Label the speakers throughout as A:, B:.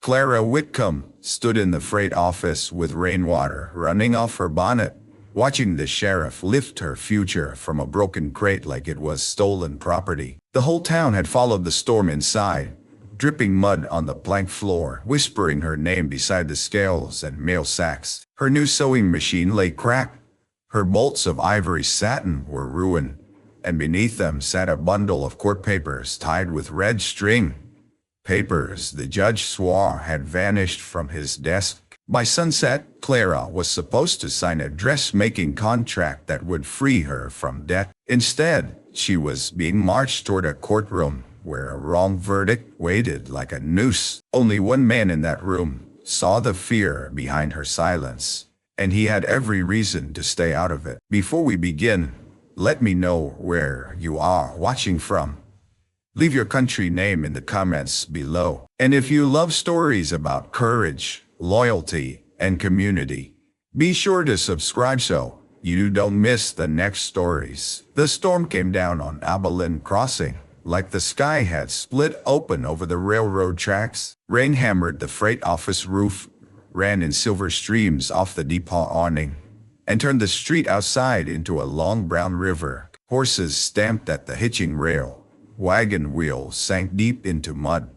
A: Clara Whitcomb stood in the freight office with rainwater running off her bonnet, watching the sheriff lift her future from a broken crate like it was stolen property. The whole town had followed the storm inside, dripping mud on the plank floor, whispering her name beside the scales and mail sacks. Her new sewing machine lay cracked. Her bolts of ivory satin were ruined, and beneath them sat a bundle of court papers tied with red string. Papers the judge swore had vanished from his desk. By sunset, Clara was supposed to sign a dressmaking contract that would free her from debt. Instead, she was being marched toward a courtroom where a wrong verdict waited like a noose. Only one man in that room saw the fear behind her silence, and he had every reason to stay out of it. Before we begin, let me know where you are watching from. Leave your country name in the comments below. And if you love stories about courage, loyalty, and community, be sure to subscribe so you don't miss the next stories. The storm came down on Abilene Crossing like the sky had split open over the railroad tracks. Rain hammered the freight office roof, ran in silver streams off the depot awning, and turned the street outside into a long brown river. Horses stamped at the hitching rail. Wagon wheels sank deep into mud.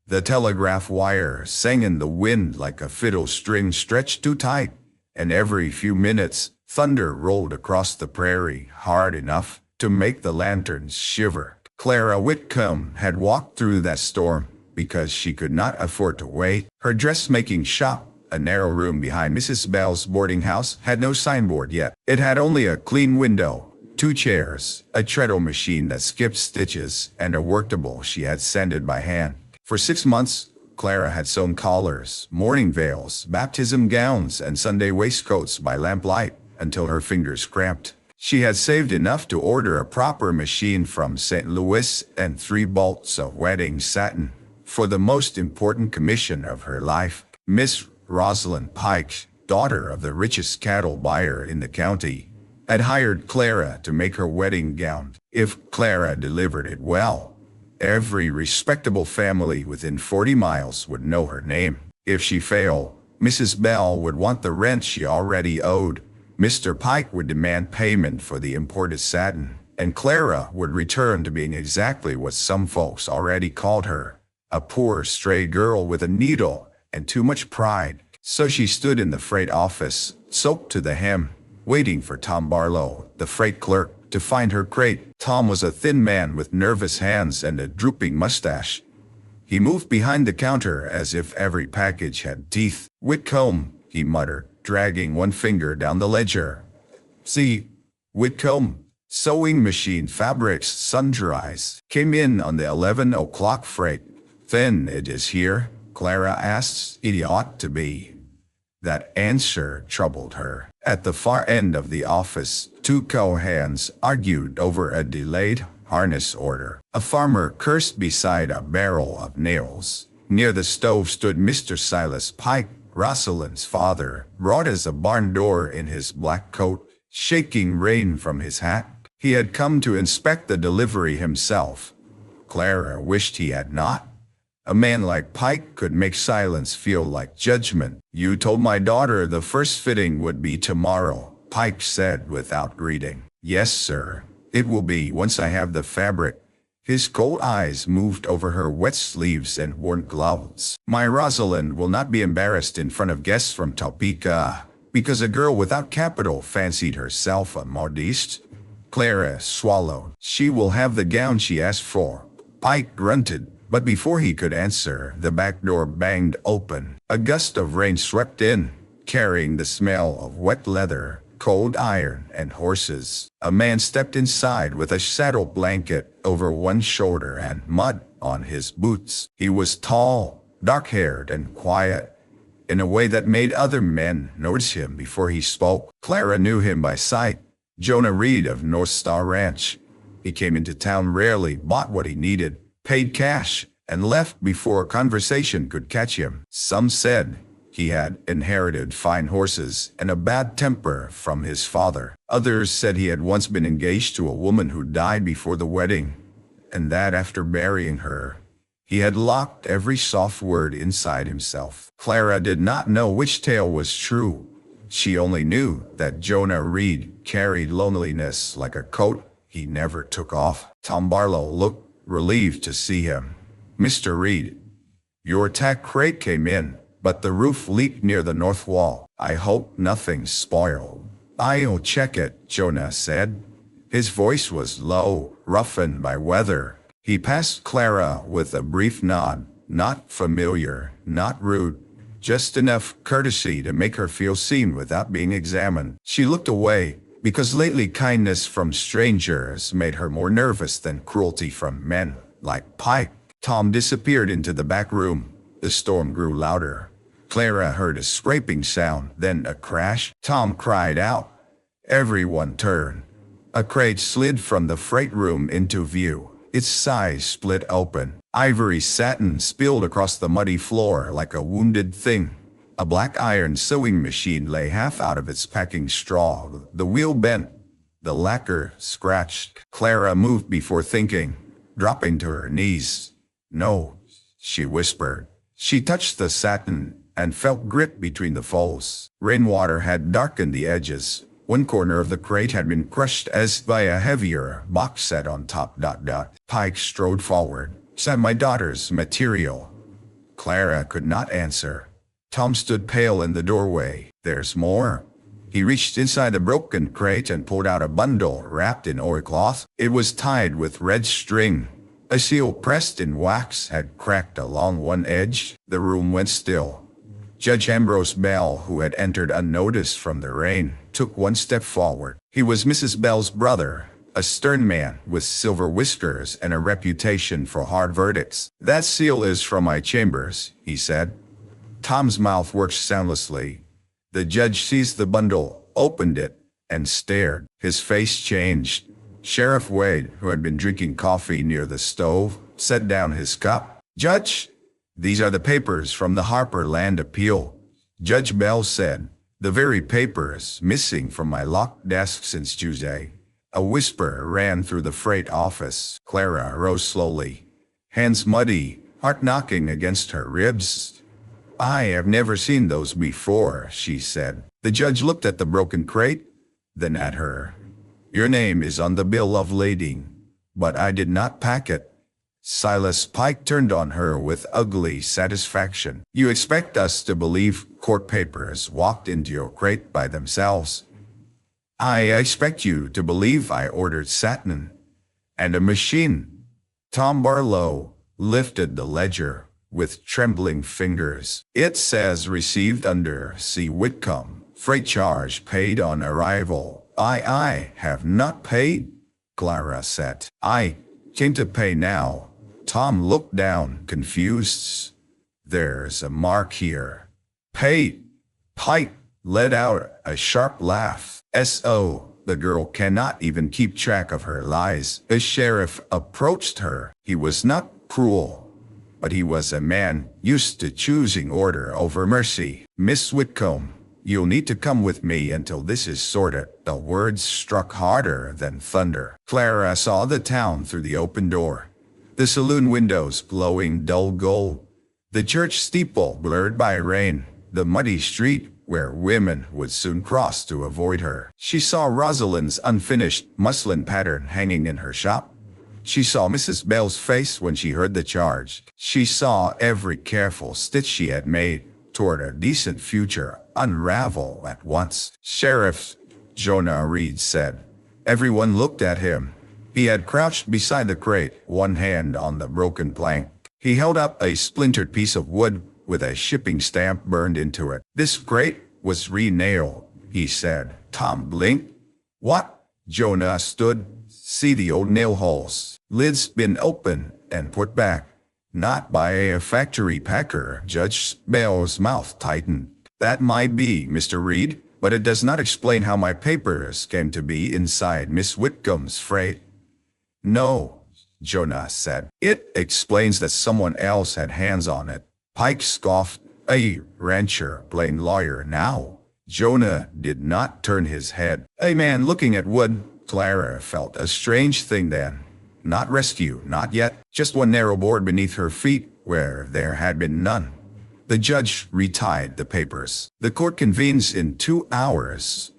A: The telegraph wire sang in the wind like a fiddle string stretched too tight, and every few minutes, thunder rolled across the prairie hard enough to make the lanterns shiver. Clara Whitcomb had walked through that storm because she could not afford to wait. Her dressmaking shop, a narrow room behind Mrs. Bell's boarding house, had no signboard yet. It had only a clean window, 2 chairs, a treadle machine that skipped stitches, and a worktable she had sanded by hand. For 6 months, Clara had sewn collars, mourning veils, baptism gowns, and Sunday waistcoats by lamplight until her fingers cramped. She had saved enough to order a proper machine from St. Louis and 3 bolts of wedding satin for the most important commission of her life. Miss Rosalind Pike, daughter of the richest cattle buyer in the county, had hired Clara to make her wedding gown. If Clara delivered it well, every respectable family within 40 miles would know her name. If she failed, Mrs. Bell would want the rent she already owed. Mr. Pike would demand payment for the imported satin, and Clara would return to being exactly what some folks already called her, a poor stray girl with a needle and too much pride. So she stood in the freight office, soaked to the hem, waiting for Tom Barlow, the freight clerk, to find her crate. Tom was a thin man with nervous hands and a drooping mustache. He moved behind the counter as if every package had teeth. "Whitcomb," he muttered, dragging one finger down the ledger. "See, Whitcomb, sewing machine fabrics sundries. Came in on the 11 o'clock freight." "Then it is here?" Clara asked. "It ought to be." That answer troubled her. At the far end of the office, 2 co-hands argued over a delayed harness order. A farmer cursed beside a barrel of nails. Near the stove stood Mr. Silas Pike, Rosalind's father, broad as a barn door in his black coat, shaking rain from his hat. He had come to inspect the delivery himself. Clara wished he had not. A man like Pike could make silence feel like judgment. "You told my daughter the first fitting would be tomorrow," Pike said without greeting. "Yes, sir. It will be once I have the fabric." His cold eyes moved over her wet sleeves and worn gloves. "My Rosalind will not be embarrassed in front of guests from Topeka because a girl without capital fancied herself a modiste." Clara swallowed. "She will have the gown she asked for," Pike grunted. But before he could answer, the back door banged open. A gust of rain swept in, carrying the smell of wet leather, cold iron, and horses. A man stepped inside with a saddle blanket over one shoulder and mud on his boots. He was tall, dark-haired, and quiet, in a way that made other men notice him before he spoke. Clara knew him by sight. Jonah Reed of North Star Ranch. He came into town rarely, bought what he needed, paid cash, and left before a conversation could catch him. Some said he had inherited fine horses and a bad temper from his father. Others said he had once been engaged to a woman who died before the wedding, and that after marrying her, He had locked every soft word inside himself. Clara did not know which tale was true. She only knew that Jonah Reed carried loneliness like a coat he never took off. Tom Barlow looked relieved to see him. "Mr. Reed, your tack crate came in, but the roof leaked near the north wall. I hope nothing's spoiled." "I'll check it," Jonah said. His voice was low, roughened by weather. He passed Clara with a brief nod, not familiar, not rude, just enough courtesy to make her feel seen without being examined. She looked away, because lately kindness from strangers made her more nervous than cruelty from men like Pike. Tom disappeared into the back room. The storm grew louder. Clara heard a scraping sound, then a crash. Tom cried out. Everyone turned. A crate slid from the freight room into view. Its sides split open. Ivory satin spilled across the muddy floor like a wounded thing. A black iron sewing machine lay half out of its packing straw. The wheel bent. The lacquer scratched. Clara moved before thinking, dropping to her knees. "No," she whispered. She touched the satin and felt grit between the folds. Rainwater had darkened the edges. One corner of the crate had been crushed as by a heavier box set on top. Pike strode forward. "Is that my daughter's material?" Clara could not answer. Tom stood pale in the doorway. "There's more." He reached inside the broken crate and pulled out a bundle wrapped in oilcloth. It was tied with red string. A seal pressed in wax had cracked along one edge. The room went still. Judge Ambrose Bell, who had entered unnoticed from the rain, took one step forward. He was Mrs. Bell's brother, a stern man with silver whiskers and a reputation for hard verdicts. "That seal is from my chambers," he said. Tom's mouth worked soundlessly. The judge seized the bundle, opened it, and stared. His face changed. Sheriff Wade, who had been drinking coffee near the stove, set down his cup. "Judge, these are the papers from the Harper Land Appeal," Judge Bell said. "The very papers missing from my locked desk since Tuesday." A whisper ran through the freight office. Clara rose slowly, hands muddy, heart knocking against her ribs. "I have never seen those before," she said. The judge looked at the broken crate, then at her. "Your name is on the bill of lading, but I did not pack it." Silas Pike turned on her with ugly satisfaction. "You expect us to believe court papers walked into your crate by themselves?" "I expect you to believe I ordered satin and a machine." Tom Barlow lifted the ledger with trembling fingers. "It says received under C. Whitcomb. Freight charge paid on arrival." I have not paid," Clara said. "I came to pay now." Tom looked down, confused. "There's a mark here." "Paid." Pike let out a sharp laugh. "So, the girl cannot even keep track of her lies." A sheriff approached her. He was not cruel, but he was a man used to choosing order over mercy. "Miss Whitcomb, you'll need to come with me until this is sorted." The words struck harder than thunder. Clara saw the town through the open door. The saloon windows glowing dull gold. The church steeple blurred by rain. The muddy street where women would soon cross to avoid her. She saw Rosalind's unfinished muslin pattern hanging in her shop. She saw Mrs. Bell's face when she heard the charge. She saw every careful stitch she had made toward a decent future unravel at once. "Sheriff," Jonah Reed said. Everyone looked at him. He had crouched beside the crate, one hand on the broken plank. He held up a splintered piece of wood with a shipping stamp burned into it. "This crate was re-nailed," he said. Tom blinked. "What?" Jonah stood. "See the old nail holes. Lid's been open and put back. Not by a factory packer." Judge Bell's mouth tightened. "That might be, Mr. Reed, but it does not explain how my papers came to be inside Miss Whitcomb's freight." "No," Jonah said. "It explains that someone else had hands on it." Pike scoffed. "A rancher playing lawyer now." Jonah did not turn his head. "A man looking at wood." Clara felt a strange thing then. Not rescue, not yet. Just one narrow board beneath her feet, where there had been none. The judge retied the papers. The court convenes in 2 hours.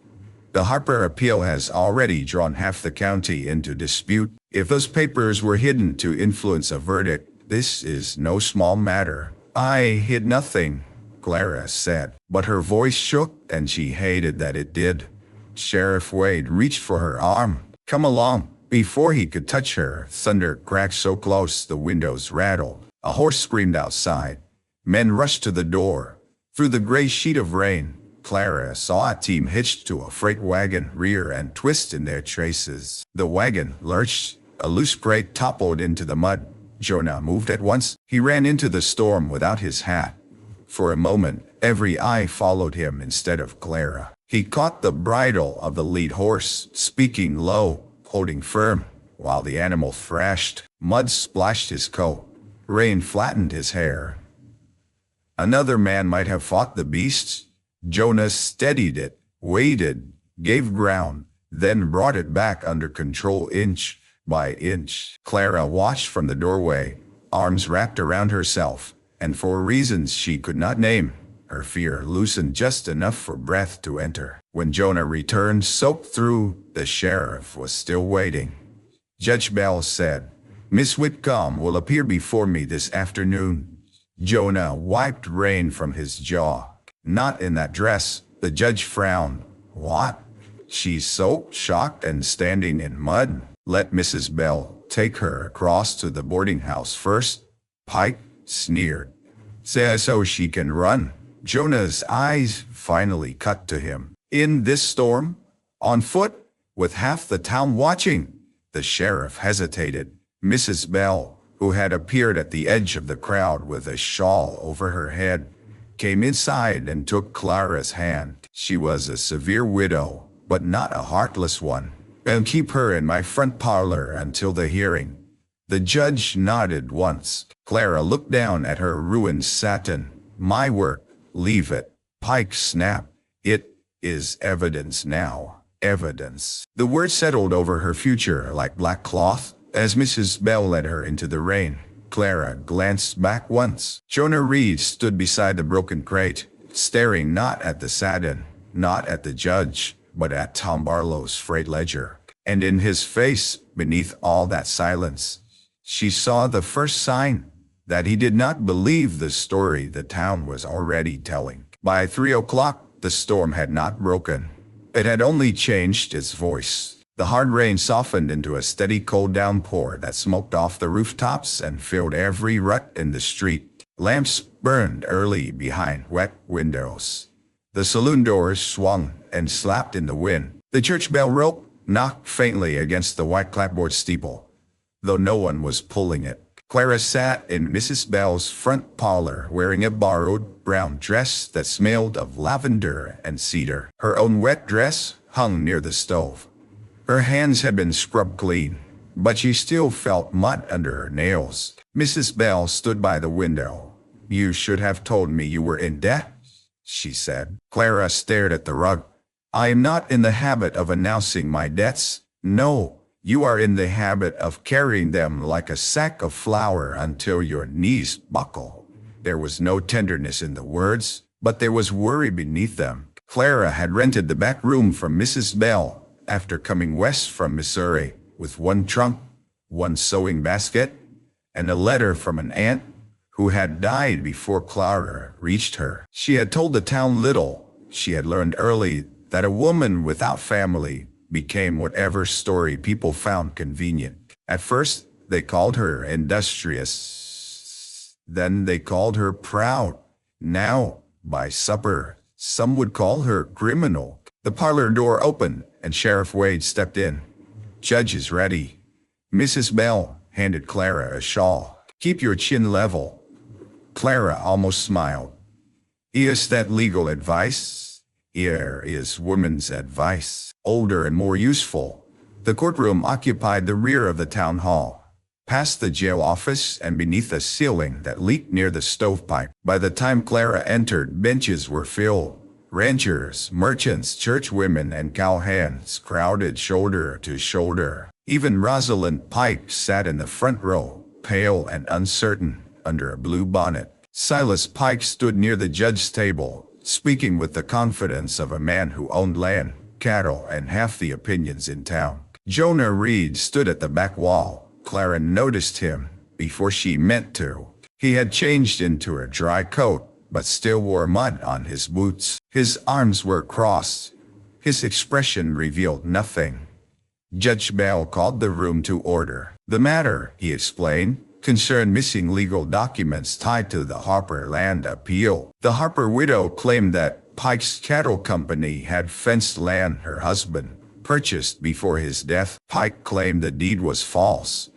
A: The Harper appeal has already drawn half the county into dispute. If those papers were hidden to influence a verdict, this is no small matter. I hid nothing, Clara said, but her voice shook, and she hated that it did. Sheriff Wade reached for her arm. Come along. Before he could touch her, thunder cracked so close the windows rattled. A horse screamed outside. Men rushed to the door. Through the gray sheet of rain, Clara saw a team hitched to a freight wagon rear and twist in their traces. The wagon lurched. A loose crate toppled into the mud. Jonah moved at once. He ran into the storm without his hat. For a moment, every eye followed him instead of Clara. He caught the bridle of the lead horse, speaking low, holding firm, while the animal thrashed. Mud splashed his coat. Rain flattened his hair. Another man might have fought the beasts. Jonah steadied it, waited, gave ground, then brought it back under control inch by inch. Clara watched from the doorway, arms wrapped around herself, and for reasons she could not name, her fear loosened just enough for breath to enter. When Jonah returned, soaked through, the sheriff was still waiting. Judge Bell said, Miss Whitcomb will appear before me this afternoon. Jonah wiped rain from his jaw. Not in that dress, the judge frowned. What? She's soaked, shocked, and standing in mud. Let Mrs. Bell take her across to the boarding house first. Pike sneered. Say so she can run. Jonah's eyes finally cut to him. In this storm? On foot? With half the town watching? The sheriff hesitated. Mrs. Bell, who had appeared at the edge of the crowd with a shawl over her head, came inside and took Clara's hand. She was a severe widow, but not a heartless one. I'll keep her in my front parlor until the hearing. The judge nodded once. Clara looked down at her ruined satin. My work. Leave it. Pike snapped. It is evidence now. Evidence. The word settled over her future like black cloth as Mrs. Bell led her into the rain. Clara glanced back once. Jonah Reed stood beside the broken crate, staring not at the satin, not at the judge, but at Tom Barlow's freight ledger. And in his face, beneath all that silence, she saw the first sign that he did not believe the story the town was already telling. By 3 o'clock, the storm had not broken. It had only changed its voice. The hard rain softened into a steady cold downpour that smoked off the rooftops and filled every rut in the street. Lamps burned early behind wet windows. The saloon doors swung and slapped in the wind. The church bell rope knocked faintly against the white clapboard steeple, though no one was pulling it. Clara sat in Mrs. Bell's front parlor wearing a borrowed brown dress that smelled of lavender and cedar. Her own wet dress hung near the stove. Her hands had been scrubbed clean, but she still felt mud under her nails. Mrs. Bell stood by the window. You should have told me you were in debt, she said. Clara stared at the rug. I am not in the habit of announcing my debts. No, you are in the habit of carrying them like a sack of flour until your knees buckle. There was no tenderness in the words, but there was worry beneath them. Clara had rented the back room from Mrs. Bell after coming west from Missouri with one trunk, one sewing basket, and a letter from an aunt who had died before Clara reached her. She had told the town little. She had learned early that a woman without family became whatever story people found convenient. At first, they called her industrious. Then they called her proud. Now, by supper, some would call her criminal. The parlor door opened, and Sheriff Wade stepped in. Judge is ready. Mrs. Bell handed Clara a shawl. Keep your chin level. Clara almost smiled. Is that legal advice? Here is woman's advice. Older and more useful. The courtroom occupied the rear of the town hall, past the jail office and beneath a ceiling that leaked near the stovepipe. By the time Clara entered, benches were filled. Ranchers, merchants, churchwomen, and cowhands crowded shoulder to shoulder. Even Rosalind Pike sat in the front row, pale and uncertain, under a blue bonnet. Silas Pike stood near the judge's table, speaking with the confidence of a man who owned land, cattle, and half the opinions in town. Jonah Reed stood at the back wall. Clara noticed him before she meant to. He had changed into a dry coat, but still wore mud on his boots. His arms were crossed. His expression revealed nothing. Judge Bell called the room to order. The matter, he explained, concerned missing legal documents tied to the Harper land appeal. The Harper widow claimed that Pike's Cattle Company had fenced land her husband purchased before his death. Pike claimed the deed was false.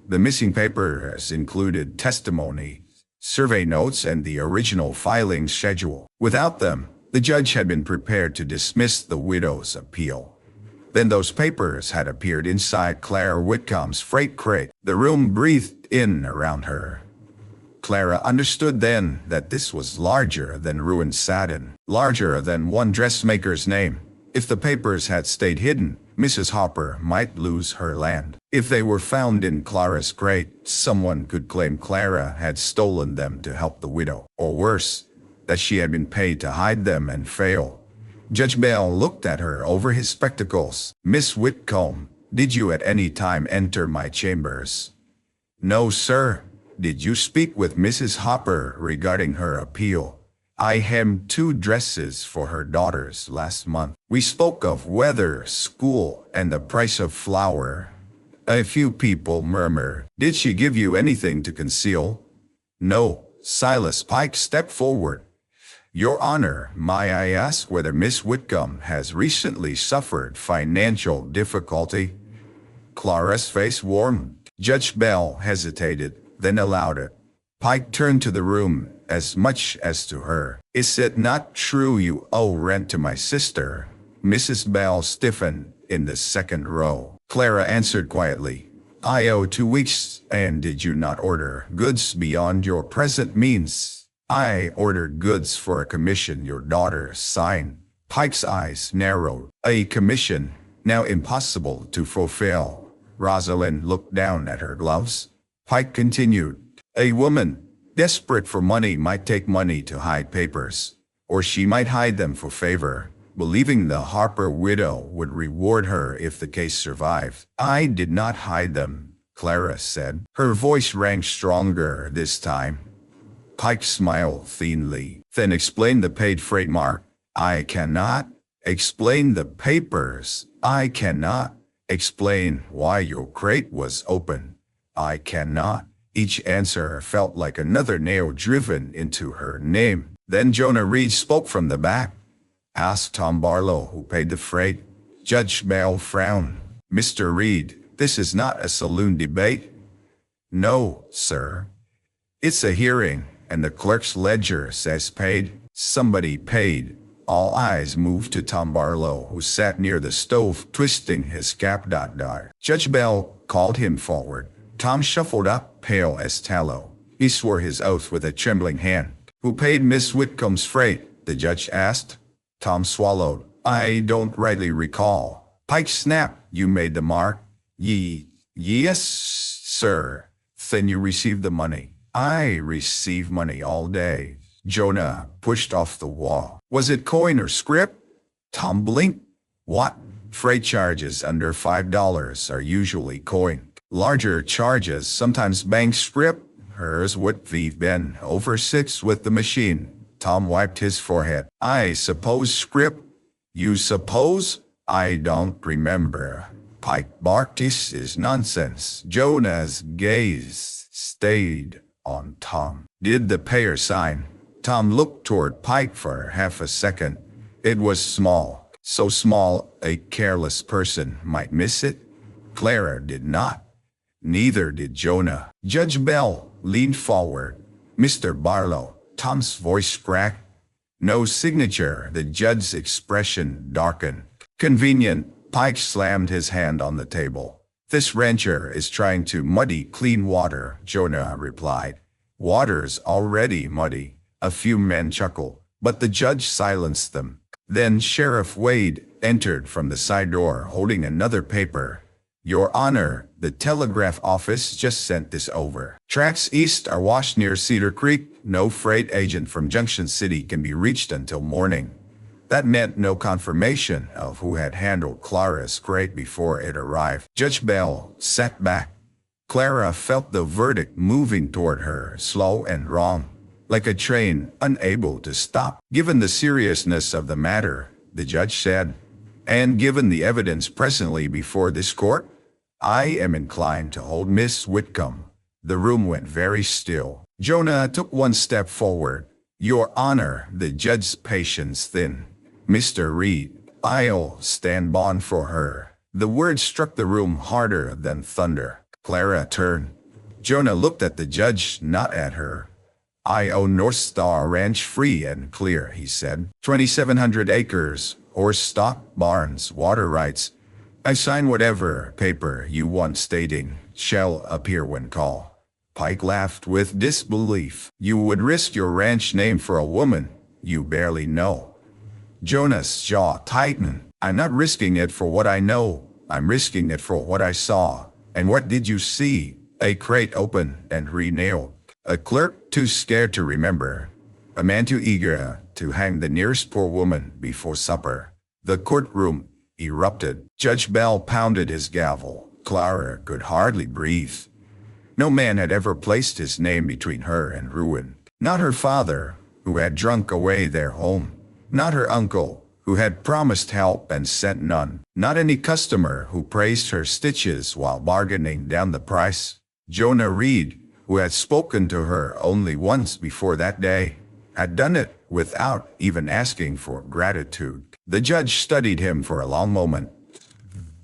A: The missing papers included testimony, survey notes, and the original filing schedule. Without them, the judge had been prepared to dismiss the widow's appeal. Then those papers had appeared inside Clara Whitcomb's freight crate. The room breathed in around her. Clara understood then that this was larger than ruined satin, larger than one dressmaker's name. If the papers had stayed hidden, Mrs. Harper might lose her land. If they were found in Clara's crate, someone could claim Clara had stolen them to help the widow, or worse, that she had been paid to hide them and fail. Judge Bell looked at her over his spectacles. "Miss Whitcomb, did you at any time enter my chambers?" "No, sir." "Did you speak with Mrs. Harper regarding her appeal?" "I hemmed 2 dresses for her daughters last month. We spoke of weather, school, and the price of flour." A few people murmured. "Did she give you anything to conceal?" "No." Silas Pike stepped forward. "Your Honor, may I ask whether Miss Whitcomb has recently suffered financial difficulty?" Clara's face warmed. Judge Bell hesitated, then allowed it. Pike turned to the room, as much as to her. "Is it not true you owe rent to my sister?" Mrs. Bell stiffened in the second row. Clara answered quietly, "I owe 2 weeks, and did you not order goods beyond your present means?" "I ordered goods for a commission your daughter signed." Pike's eyes narrowed. "A commission, now impossible to fulfill." Rosalind looked down at her gloves. Pike continued, "A woman desperate for money might take money to hide papers, or she might hide them for favor, believing the Harper widow would reward her if the case survived." "I did not hide them," Clara said. Her voice rang stronger this time. Pike smiled thinly, then explained the paid freight mark. "I cannot explain the papers. I cannot explain why your crate was open. I cannot." Each answer felt like another nail driven into her name. Then Jonah Reed spoke from the back. "Ask Tom Barlow who paid the freight." Judge Bell frowned. "Mr. Reed, this is not a saloon debate." "No, sir. It's a hearing, and the clerk's ledger says paid." Somebody paid. All eyes moved to Tom Barlow, who sat near the stove, twisting his cap. Judge Bell called him forward. Tom shuffled up, pale as tallow. He swore his oath with a trembling hand. "Who paid Miss Whitcomb's freight?" the judge asked. Tom swallowed. "I don't rightly recall." Pike snapped. "You made the mark?" Yes, sir." "Then you received the money." "I receive money all day." Jonah pushed off the wall. "Was it coin or scrip?" Tom blinked. "What?" "Freight charges under $5 are usually coin. Larger charges, sometimes bank scrip. Hers would have been over 6 with the machine." Tom wiped his forehead. "I suppose scrip." "You suppose?" "I don't remember." Pike barked. "This is nonsense." Jonah's gaze stayed on Tom. "Did the payer sign?" Tom looked toward Pike for half a second. It was small, so small a careless person might miss it. Clara did not. Neither did Jonah. Judge Bell leaned forward. "Mr. Barlow." Tom's voice cracked. "No signature." The judge's expression darkened. "Convenient." Pike slammed his hand on the table. "This rancher is trying to muddy clean water," Jonah replied. "Water's already muddy." A few men chuckled, but the judge silenced them. Then Sheriff Wade entered from the side door holding another paper. Your Honor, the telegraph office just sent this over. Tracks east are washed near Cedar Creek. No freight agent from Junction City can be reached until morning. That meant no confirmation of who had handled Clara's crate before it arrived. Judge Bell sat back. Clara felt the verdict moving toward her, slow and wrong, like a train unable to stop. Given the seriousness of the matter, the judge said, and given the evidence presently before this court, I am inclined to hold Miss Whitcomb. The room went very still. Jonah took one step forward. Your Honor, the judge's patience thinned. Mr. Reed, I'll stand bond for her. The words struck the room harder than thunder. Clara turned. Jonah looked at the judge, not at her. I own North Star Ranch free and clear, he said. 2,700 acres, horse stock, barns, water rights. I sign whatever paper you want stating shall appear when called. Pike laughed with disbelief. You would risk your ranch name for a woman you barely know. Jonah's jaw tightened. I'm not risking it for what I know. I'm risking it for what I saw. And what did you see? A crate open and re-nailed. A clerk too scared to remember. A man too eager to hang the nearest poor woman before supper. The courtroom erupted. Judge Bell pounded his gavel. Clara could hardly breathe. No man had ever placed his name between her and ruin. Not her father, who had drunk away their home. Not her uncle, who had promised help and sent none. Not any customer who praised her stitches while bargaining down the price. Jonah Reed, who had spoken to her only once before that day, had done it without even asking for gratitude. The judge studied him for a long moment.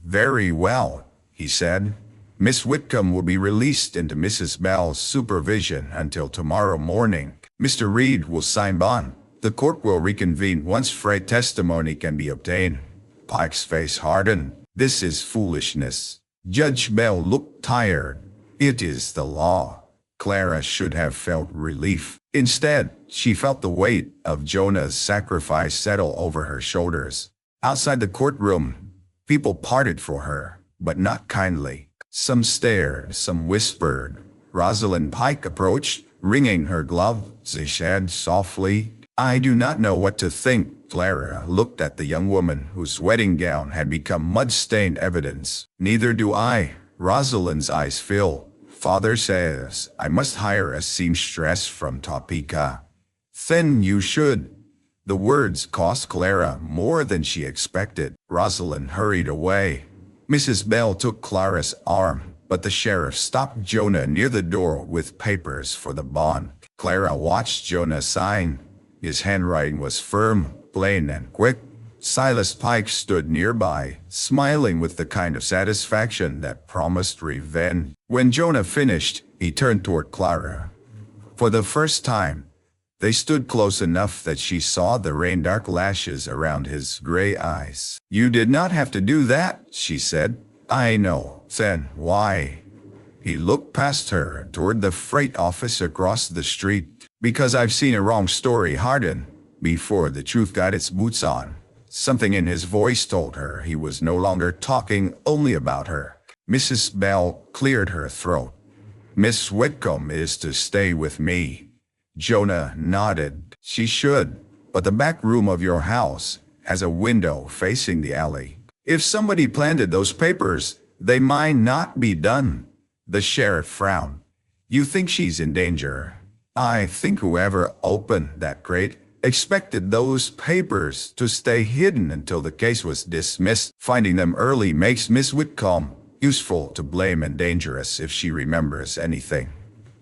A: Very well, he said. Miss Whitcomb will be released into Mrs. Bell's supervision until tomorrow morning. Mr. Reed will sign bond. The court will reconvene once freight testimony can be obtained. Pike's face hardened. This is foolishness. Judge Bell looked tired. It is the law. Clara should have felt relief. Instead, she felt the weight of Jonah's sacrifice settle over her shoulders. Outside the courtroom, people parted for her, but not kindly. Some stared, some whispered. Rosalind Pike approached, wringing her glove. She said softly, I do not know what to think. Clara looked at the young woman whose wedding gown had become mud-stained evidence. Neither do I. Rosalind's eyes filled. Father says I must hire a seamstress from Topeka. Then you should. The words cost Clara more than she expected. Rosalind hurried away. Mrs. Bell took Clara's arm, but the sheriff stopped Jonah near the door with papers for the bond. Clara watched Jonah sign. His handwriting was firm, plain, and quick. Silas Pike stood nearby, smiling with the kind of satisfaction that promised revenge. When Jonah finished, he turned toward Clara. For the first time, they stood close enough that she saw the rain-dark lashes around his gray eyes. You did not have to do that, she said. I know. Then why? He looked past her toward the freight office across the street. Because I've seen a wrong story harden before the truth got its boots on. Something in his voice told her he was no longer talking only about her. Mrs. Bell cleared her throat. Miss Whitcomb is to stay with me. Jonah nodded. She should, but the back room of your house has a window facing the alley. If somebody planted those papers, they might not be done. The sheriff frowned. You think she's in danger? I think whoever opened that crate expected those papers to stay hidden until the case was dismissed. Finding them early makes Miss Whitcomb useful to blame and dangerous if she remembers anything.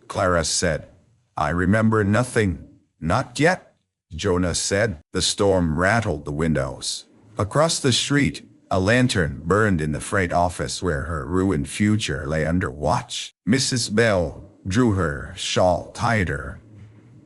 A: Clara said, I remember nothing. Not yet, Jonah said. The storm rattled the windows. Across the street, a lantern burned in the freight office where her ruined future lay under watch. Mrs. Bell drew her shawl tighter.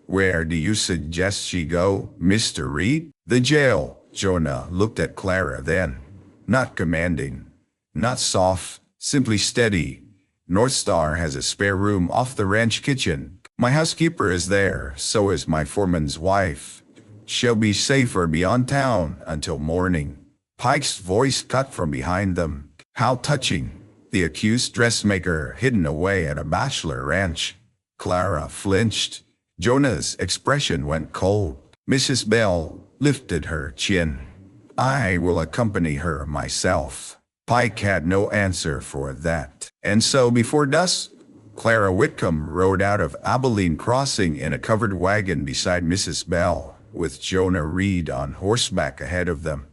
A: Where do you suggest she go, Mr. Reed? The jail. Jonah looked at Clara then. Not commanding. Not soft. Simply steady. North Star has a spare room off the ranch kitchen. My housekeeper is there, so is my foreman's wife. She'll be safer beyond town until morning. Pike's voice cut from behind them. How touching. the accused dressmaker hidden away at a bachelor ranch. Clara flinched. Jonah's expression went cold. Mrs. Bell lifted her chin. I will accompany her myself. Pike had no answer for that. And so before dusk, Clara Whitcomb rode out of Abilene Crossing in a covered wagon beside Mrs. Bell, with Jonah Reed on horseback ahead of them,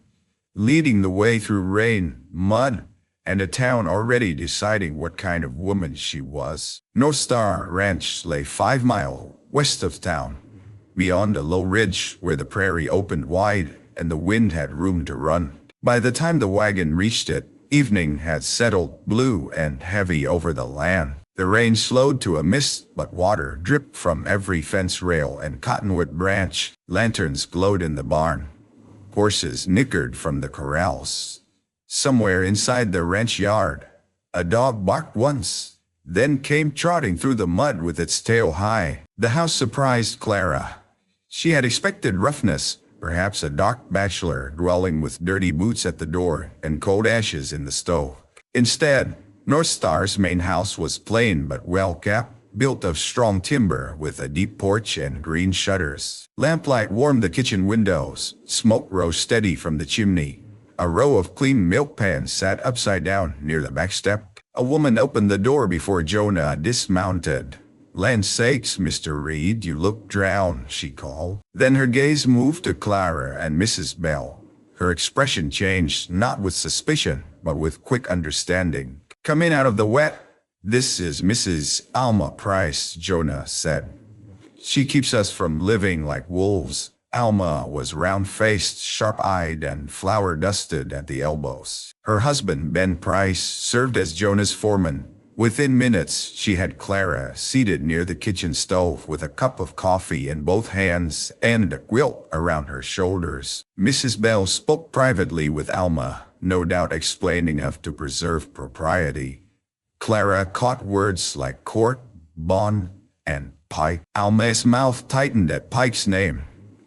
A: leading the way through rain, mud, and a town already deciding what kind of woman she was. North Star Ranch lay 5 miles west of town, beyond a low ridge where the prairie opened wide and the wind had room to run. By the time the wagon reached it, evening had settled blue and heavy over the land. The rain slowed to a mist, but water dripped from every fence rail and cottonwood branch. Lanterns glowed in the barn. Horses nickered from the corrals. Somewhere inside the ranch yard, a dog barked once, then came trotting through the mud with its tail high. The house surprised Clara. She had expected roughness, perhaps a dark bachelor dwelling with dirty boots at the door and cold ashes in the stove. Instead, North Star's main house was plain but well-kept, built of strong timber with a deep porch and green shutters. Lamplight warmed the kitchen windows. Smoke rose steady from the chimney. A row of clean milk pans sat upside down near the back step. A woman opened the door before Jonah dismounted. Land's sakes, Mr. Reed, you look drowned, she called. Then her gaze moved to Clara and Mrs. Bell. Her expression changed, not with suspicion, but with quick understanding. Come in out of the wet. This is Mrs. Alma Price, Jonah said. She keeps us from living like wolves. Alma was round-faced, sharp-eyed, and flour-dusted at the elbows. Her husband, Ben Price, served as Jonah's foreman. Within minutes, she had Clara seated near the kitchen stove with a cup of coffee in both hands and a quilt around her shoulders. Mrs. Bell spoke privately with Alma, no doubt explaining enough to preserve propriety. Clara caught words like court, bond, and Pike. Alma's mouth tightened at Pike's name.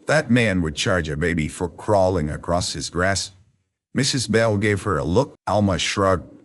A: That man would charge a baby for crawling across his grass. Mrs. Bell gave her a look. Alma shrugged.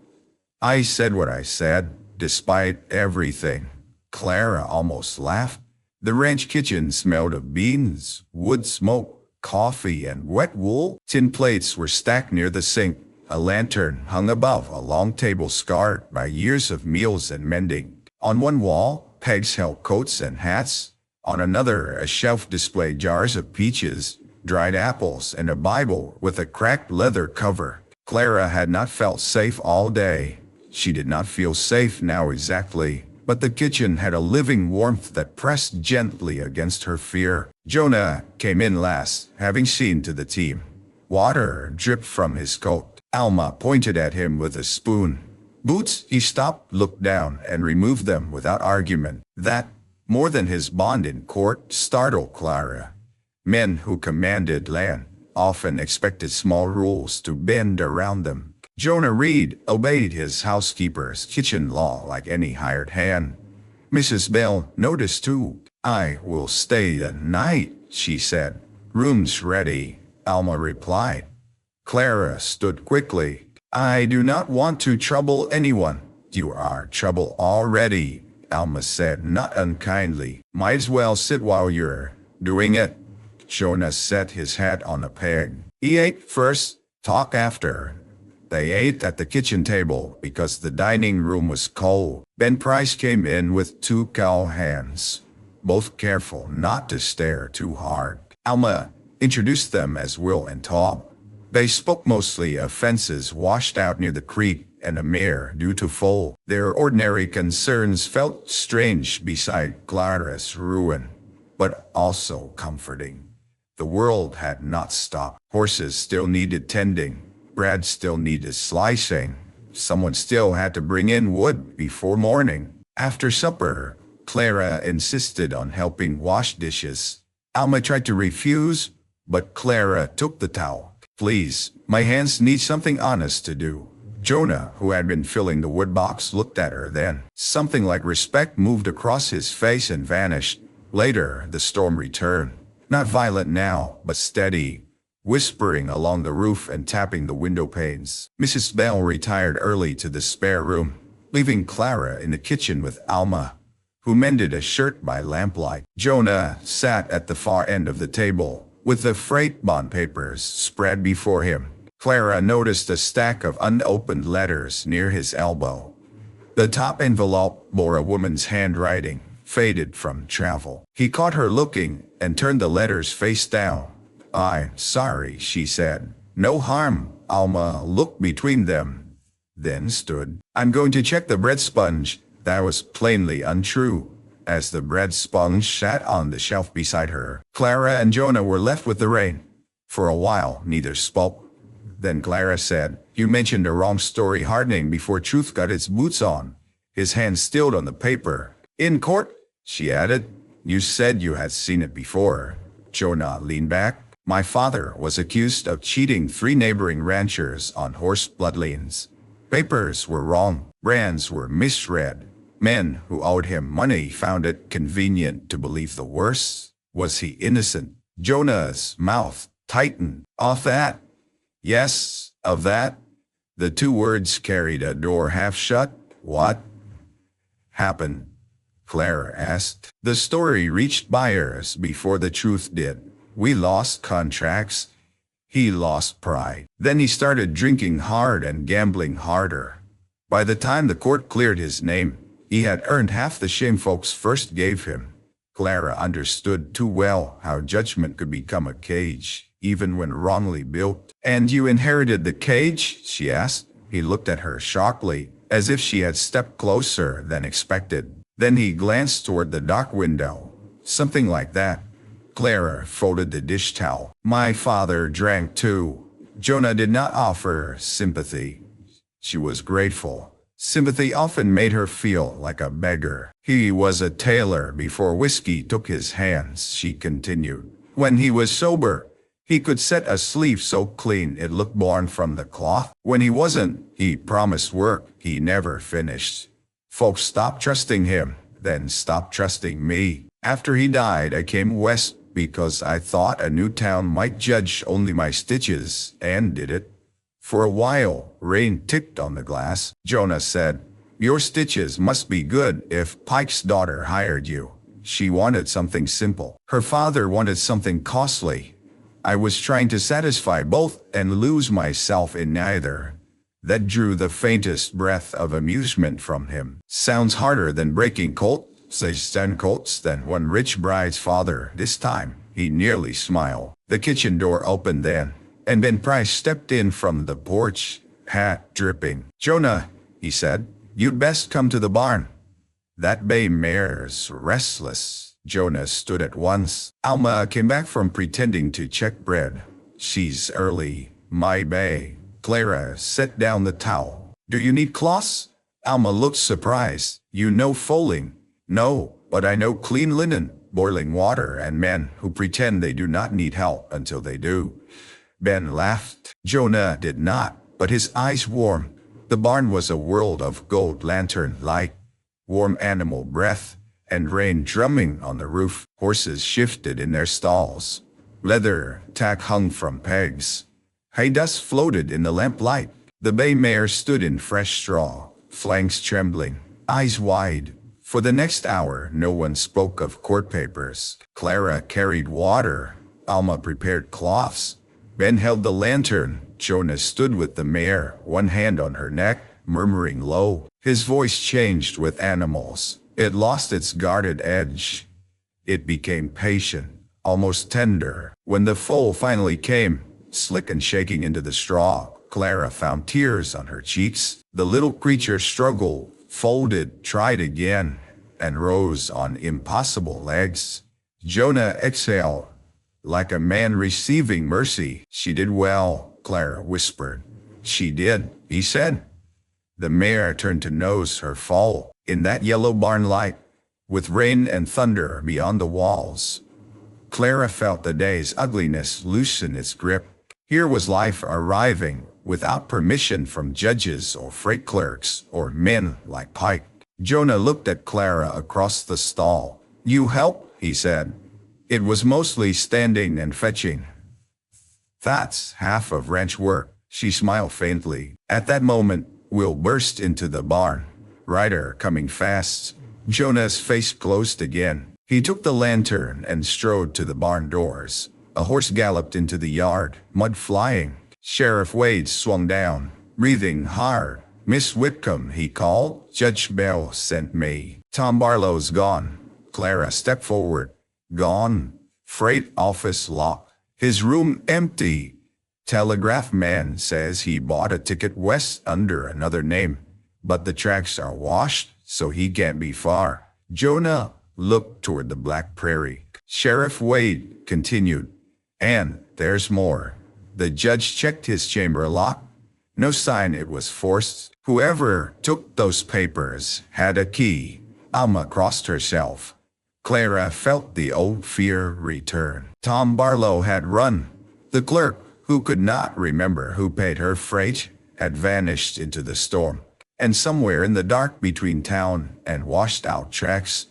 A: I said what I said, despite everything. Clara almost laughed. The ranch kitchen smelled of beans, wood smoke, coffee, and wet wool. Tin plates were stacked near the sink. A lantern hung above a long table scarred by years of meals and mending. On one wall, pegs held coats and hats. On another, a shelf displayed jars of peaches, dried apples, and a Bible with a cracked leather cover. Clara had not felt safe all day. She did not feel safe now exactly, but the kitchen had a living warmth that pressed gently against her fear. Jonah came in last, having seen to the team. Water dripped from his coat. Alma pointed at him with a spoon. Boots, he stopped, looked down, and removed them without argument. That, more than his bond in court, startled Clara. Men who commanded land often expected small rules to bend around them. Jonah Reed obeyed his housekeeper's kitchen law like any hired hand. Mrs. Bell noticed too. I will stay the night, she said. Room's ready, Alma replied. Clara stood quickly. I do not want to trouble anyone. You are trouble already, Alma said, not unkindly. Might as well sit while you're doing it. Jonah set his hat on a peg. He ate first, talk after. They ate at the kitchen table because the dining room was cold. Ben Price came in with 2 cowhands, both careful not to stare too hard. Alma introduced them as Will and Tom. They spoke mostly of fences washed out near the creek and a mare due to foal. Their ordinary concerns felt strange beside Clara's ruin, but also comforting. The world had not stopped. Horses still needed tending. Bread still needed slicing. Someone still had to bring in wood before morning. After supper, Clara insisted on helping wash dishes. Alma tried to refuse, but Clara took the towel. Please, my hands need something honest to do. Jonah, who had been filling the wood box, looked at her then. Something like respect moved across his face and vanished. Later, the storm returned. Not violent now, but steady. whispering along the roof and tapping the window panes. Mrs. Bell retired early to the spare room, leaving Clara in the kitchen with Alma, who mended a shirt by lamplight. Jonah sat at the far end of the table, with the freight bond papers spread before him. Clara noticed a stack of unopened letters near his elbow. The top envelope bore a woman's handwriting, faded from travel. He caught her looking and turned the letters face down. "I'm sorry," she said. "No harm." Alma looked between them, then stood. "I'm going to check the bread sponge." That was plainly untrue, as the bread sponge sat on the shelf beside her. Clara and Jonah were left with the rain. For a while, neither spoke. Then Clara said, "You mentioned a wrong story hardening before truth got its boots on." His hand stilled on the paper. "In court," she added. "You said you had seen it before." Jonah leaned back. "My father was accused of cheating 3 neighboring ranchers on horse bloodlines. Papers were wrong. Brands were misread. Men who owed him money found it convenient to believe the worst. Was he innocent?" Jonah's mouth tightened. "Of that?" "Yes, of that." The 2 words carried a door half shut. "What happened?" Clara asked. "The story reached buyers before the truth did. We lost contracts. He lost pride. Then he started drinking hard and gambling harder. By the time the court cleared his name, he had earned half the shame folks first gave him." Clara understood too well how judgment could become a cage, even when wrongly built. "And you inherited the cage?" she asked. He looked at her sharply, as if she had stepped closer than expected. Then he glanced toward the dock window. "Something like that." Clara folded the dish towel. "My father drank too." Jonah did not offer sympathy. She was grateful. Sympathy often made her feel like a beggar. "He was a tailor before whiskey took his hands," she continued. "When he was sober, he could set a sleeve so clean it looked born from the cloth. When he wasn't, he promised work he never finished. Folks stopped trusting him, then stopped trusting me. After he died, I came west because I thought a new town might judge only my stitches, and did it." For a while, rain ticked on the glass. Jonah said, "Your stitches must be good if Pike's daughter hired you." She wanted something simple. Her father wanted something costly. I was trying to satisfy both and lose myself in neither. That drew the faintest breath of amusement from him. "Sounds harder than breaking colts," says 10 colts than one rich bride's father. This time, he nearly smiled. The kitchen door opened then, and Ben Price stepped in from the porch, hat dripping. "Jonah," he said, "you'd best come to the barn. That bay mare's restless." Jonah stood at once. Alma came back from pretending to check bread. "She's early, my bay." Clara set down the towel. "Do you need cloths?" Alma looked surprised. "You know foaling?" "No, but I know clean linen, boiling water, and men who pretend they do not need help until they do." Ben laughed. Jonah did not, but his eyes warmed. The barn was a world of gold lantern light, warm animal breath, and rain drumming on the roof. Horses shifted in their stalls. Leather tack hung from pegs. Hay dust floated in the lamplight. The bay mare stood in fresh straw, flanks trembling, eyes wide. For the next hour, no one spoke of court papers. Clara carried water. Alma prepared cloths. Ben held the lantern. Jonah stood with the mare, one hand on her neck, murmuring low. His voice changed with animals. It lost its guarded edge. It became patient, almost tender. When the foal finally came, slick and shaking into the straw, Clara found tears on her cheeks. The little creature struggled, folded, tried again, and rose on impossible legs. Jonah exhaled, like a man receiving mercy. "She did well," Clara whispered. "She did," he said. The mare turned to nose her foal. In that yellow barn light, with rain and thunder beyond the walls, Clara felt the day's ugliness loosen its grip. Here was life arriving, without permission from judges or freight clerks or men like Pike. Jonah looked at Clara across the stall. "You help?" he said. "It was mostly standing and fetching." That's half of ranch work. She smiled faintly. At that moment, Will burst into the barn. Ryder coming fast. Jonah's face closed again. He took the lantern and strode to the barn doors. A horse galloped into the yard, mud flying. Sheriff Wade swung down, breathing hard. "Miss Whitcomb," he called. "Judge Bell sent me." "Tom Barlow's gone." Clara stepped forward. "Gone?" "Freight office locked. His room empty. Telegraph man says he bought a ticket west under another name, but the tracks are washed, so he can't be far." Jonah looked toward the black prairie. Sheriff Wade continued, "And there's more." The judge checked his chamber lock. No sign it was forced. Whoever took those papers had a key. Alma crossed herself. Clara felt the old fear return. Tom Barlow had run. The clerk, who could not remember who paid her freight, had vanished into the storm. And somewhere in the dark between town and washed-out tracks,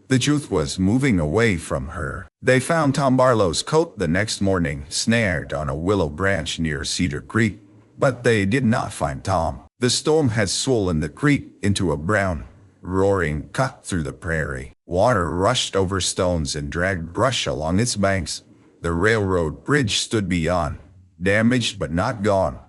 A: the truth was moving away from her. They found Tom Barlow's coat the next morning, snared on a willow branch near Cedar Creek. But they did not find Tom. The storm had swollen the creek into a brown, roaring cut through the prairie. Water rushed over stones and dragged brush along its banks. The railroad bridge stood beyond, damaged but not gone,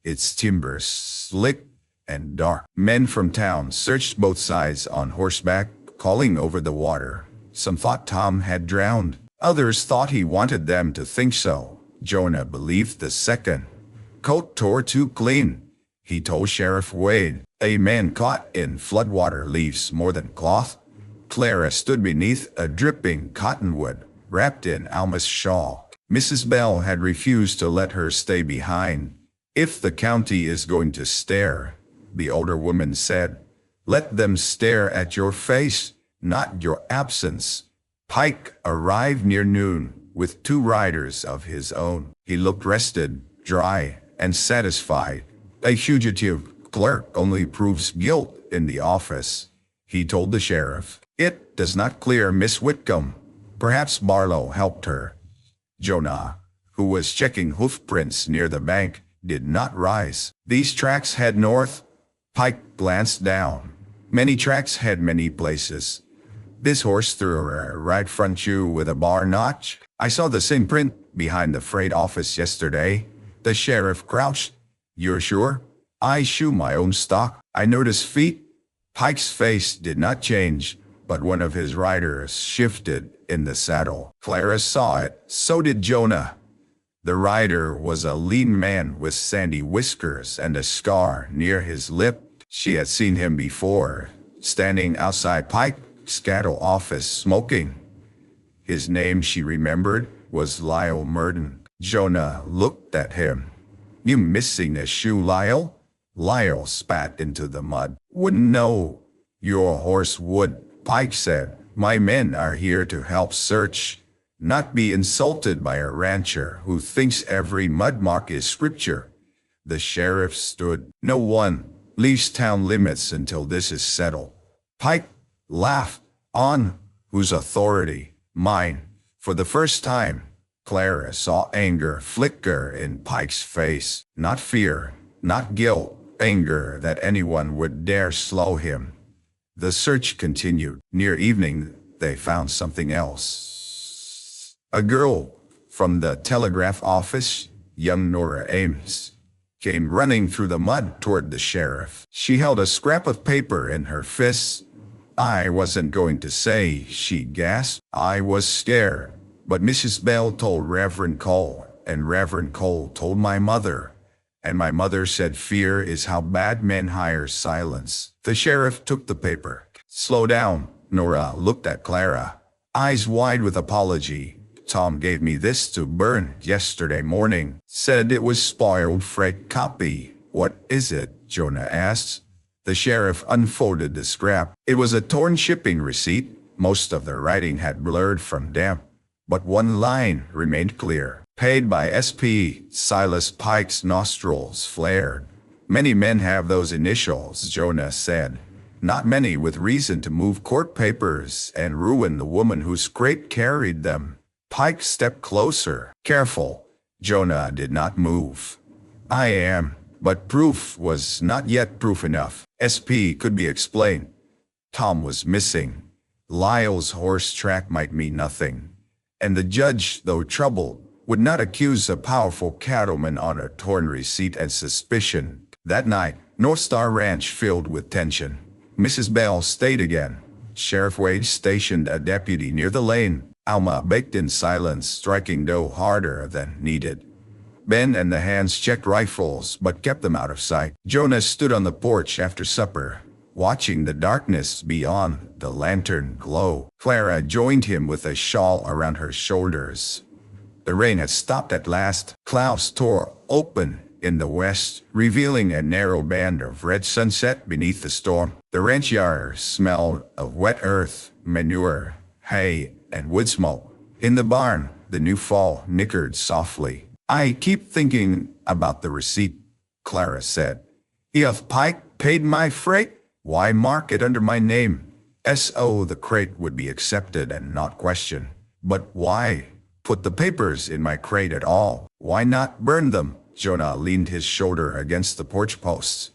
A: its timbers slick and dark. Men from town searched both sides on horseback, calling over the water. Some thought Tom had drowned. Others thought he wanted them to think so. Jonah believed the second. "Coat tore too clean," he told Sheriff Wade. "A man caught in floodwater leaves more than cloth." Clara stood beneath a dripping cottonwood, wrapped in Alma's shawl. Mrs. Bell had refused to let her stay behind. "If the county is going to stare," the older woman said, "let them stare at your face, not your absence." Pike arrived near noon with 2 riders of his own. He looked rested, dry, and satisfied. "A fugitive clerk only proves guilt in the office," he told the sheriff. "It does not clear Miss Whitcomb. Perhaps Barlow helped her." Jonah, who was checking hoof prints near the bank, did not rise. "These tracks head north." Pike glanced down. Many tracks head many places. "This horse threw a right front shoe with a bar notch. I saw the same print behind the freight office yesterday." The sheriff crouched. "You're sure?" "I shoe my own stock. I notice feet." Pike's face did not change, but one of his riders shifted in the saddle. Clara saw it. So did Jonah. The rider was a lean man with sandy whiskers and a scar near his lip. She had seen him before, standing outside Pike's cattle office smoking. His name, she remembered, was Lyle Merton. Jonah looked at him. "You missing a shoe, Lyle?" Lyle spat into the mud. "Wouldn't know." "Your horse would," Pike said. "My men are here to help search, not be insulted by a rancher who thinks every mud mark is scripture." The sheriff stood. "No one leaves town limits until this is settled." Pike laughed. "On whose authority?" "Mine." For the first time, Clara saw anger flicker in Pike's face. Not fear, not guilt, anger that anyone would dare slow him. The search continued. Near evening, they found something else. A girl from the telegraph office, young Nora Ames, came running through the mud toward the sheriff. She held a scrap of paper in her fists. "I wasn't going to say," she gasped. "I was scared. But Mrs. Bell told Reverend Cole, and Reverend Cole told my mother. And my mother said fear is how bad men hire silence." The sheriff took the paper. "Slow down." Nora looked at Clara, eyes wide with apology. "Tom gave me this to burn yesterday morning. Said it was spoiled freight copy." "What is it?" Jonah asked. The sheriff unfolded the scrap. It was a torn shipping receipt. Most of the writing had blurred from damp, but one line remained clear. "Paid by SP." Silas Pike's nostrils flared. "Many men have those initials," Jonah said. "Not many with reason to move court papers and ruin the woman whose crate carried them." Pike stepped closer. "Careful." Jonah did not move. I am, but proof was not yet proof enough. SP could be explained. Tom was missing. Lyle's horse track might mean nothing. And the judge, though troubled, would not accuse a powerful cattleman on a torn receipt and suspicion. That night, North Star Ranch filled with tension. Mrs. Bell stayed again. Sheriff Wade stationed a deputy near the lane. Alma baked in silence, striking dough harder than needed. Ben and the hands checked rifles, but kept them out of sight. Jonah stood on the porch after supper, watching the darkness beyond the lantern glow. Clara joined him with a shawl around her shoulders. The rain had stopped at last. Clouds tore open in the west, revealing a narrow band of red sunset beneath the storm. The ranch yard smelled of wet earth, manure, hay, and wood smoke. In the barn, the new fall nickered softly. I keep thinking about the receipt, Clara said. If Pike paid my freight, why mark it under my name? So the crate would be accepted and not questioned. But why put the papers in my crate at all? Why not burn them? Jonah leaned his shoulder against the porch posts.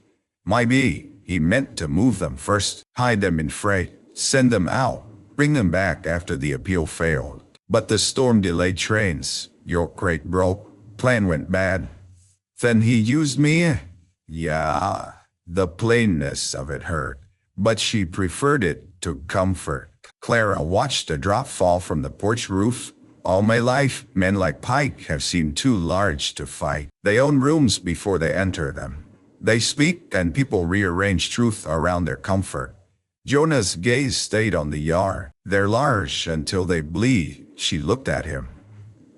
A: Maybe he meant to move them first, hide them in freight, send them out, bring them back after the appeal failed. But the storm delayed trains. Your crate broke. Plan went bad. Then he used me? Yeah, the plainness of it hurt, but she preferred it to comfort. Clara watched a drop fall from the porch roof. All my life, men like Pike have seemed too large to fight. They own rooms before they enter them. They speak, and people rearrange truth around their comfort. Jonah's gaze stayed on the yard. They're large until they bleed. She looked at him.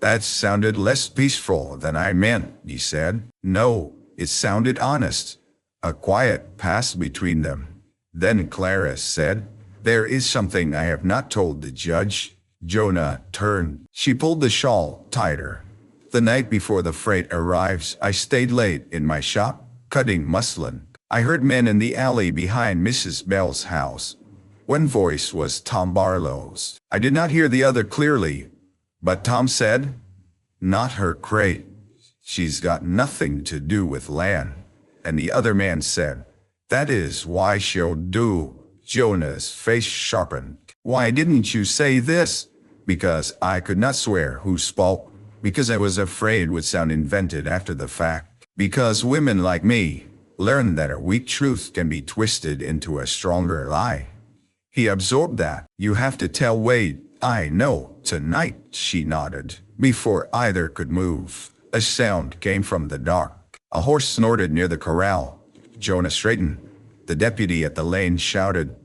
A: That sounded less peaceful than I meant, he said. No, it sounded honest. A quiet passed between them. Then Clara said, there is something I have not told the judge. Jonah turned. She pulled the shawl tighter. The night before the freight arrives, I stayed late in my shop, cutting muslin. I heard men in the alley behind Mrs. Bell's house. One voice was Tom Barlow's. I did not hear the other clearly, but Tom said, not her crate. She's got nothing to do with land. And the other man said, that is why she'll do. Jonah's face sharpened. Why didn't you say this? Because I could not swear who spoke. Because I was afraid it would sound invented after the fact. Because women like me learn that a weak truth can be twisted into a stronger lie. He absorbed that. You have to tell Wade. I know. Tonight, she nodded. Before either could move, a sound came from the dark. A horse snorted near the corral. Jonah straightened. The deputy at the lane shouted,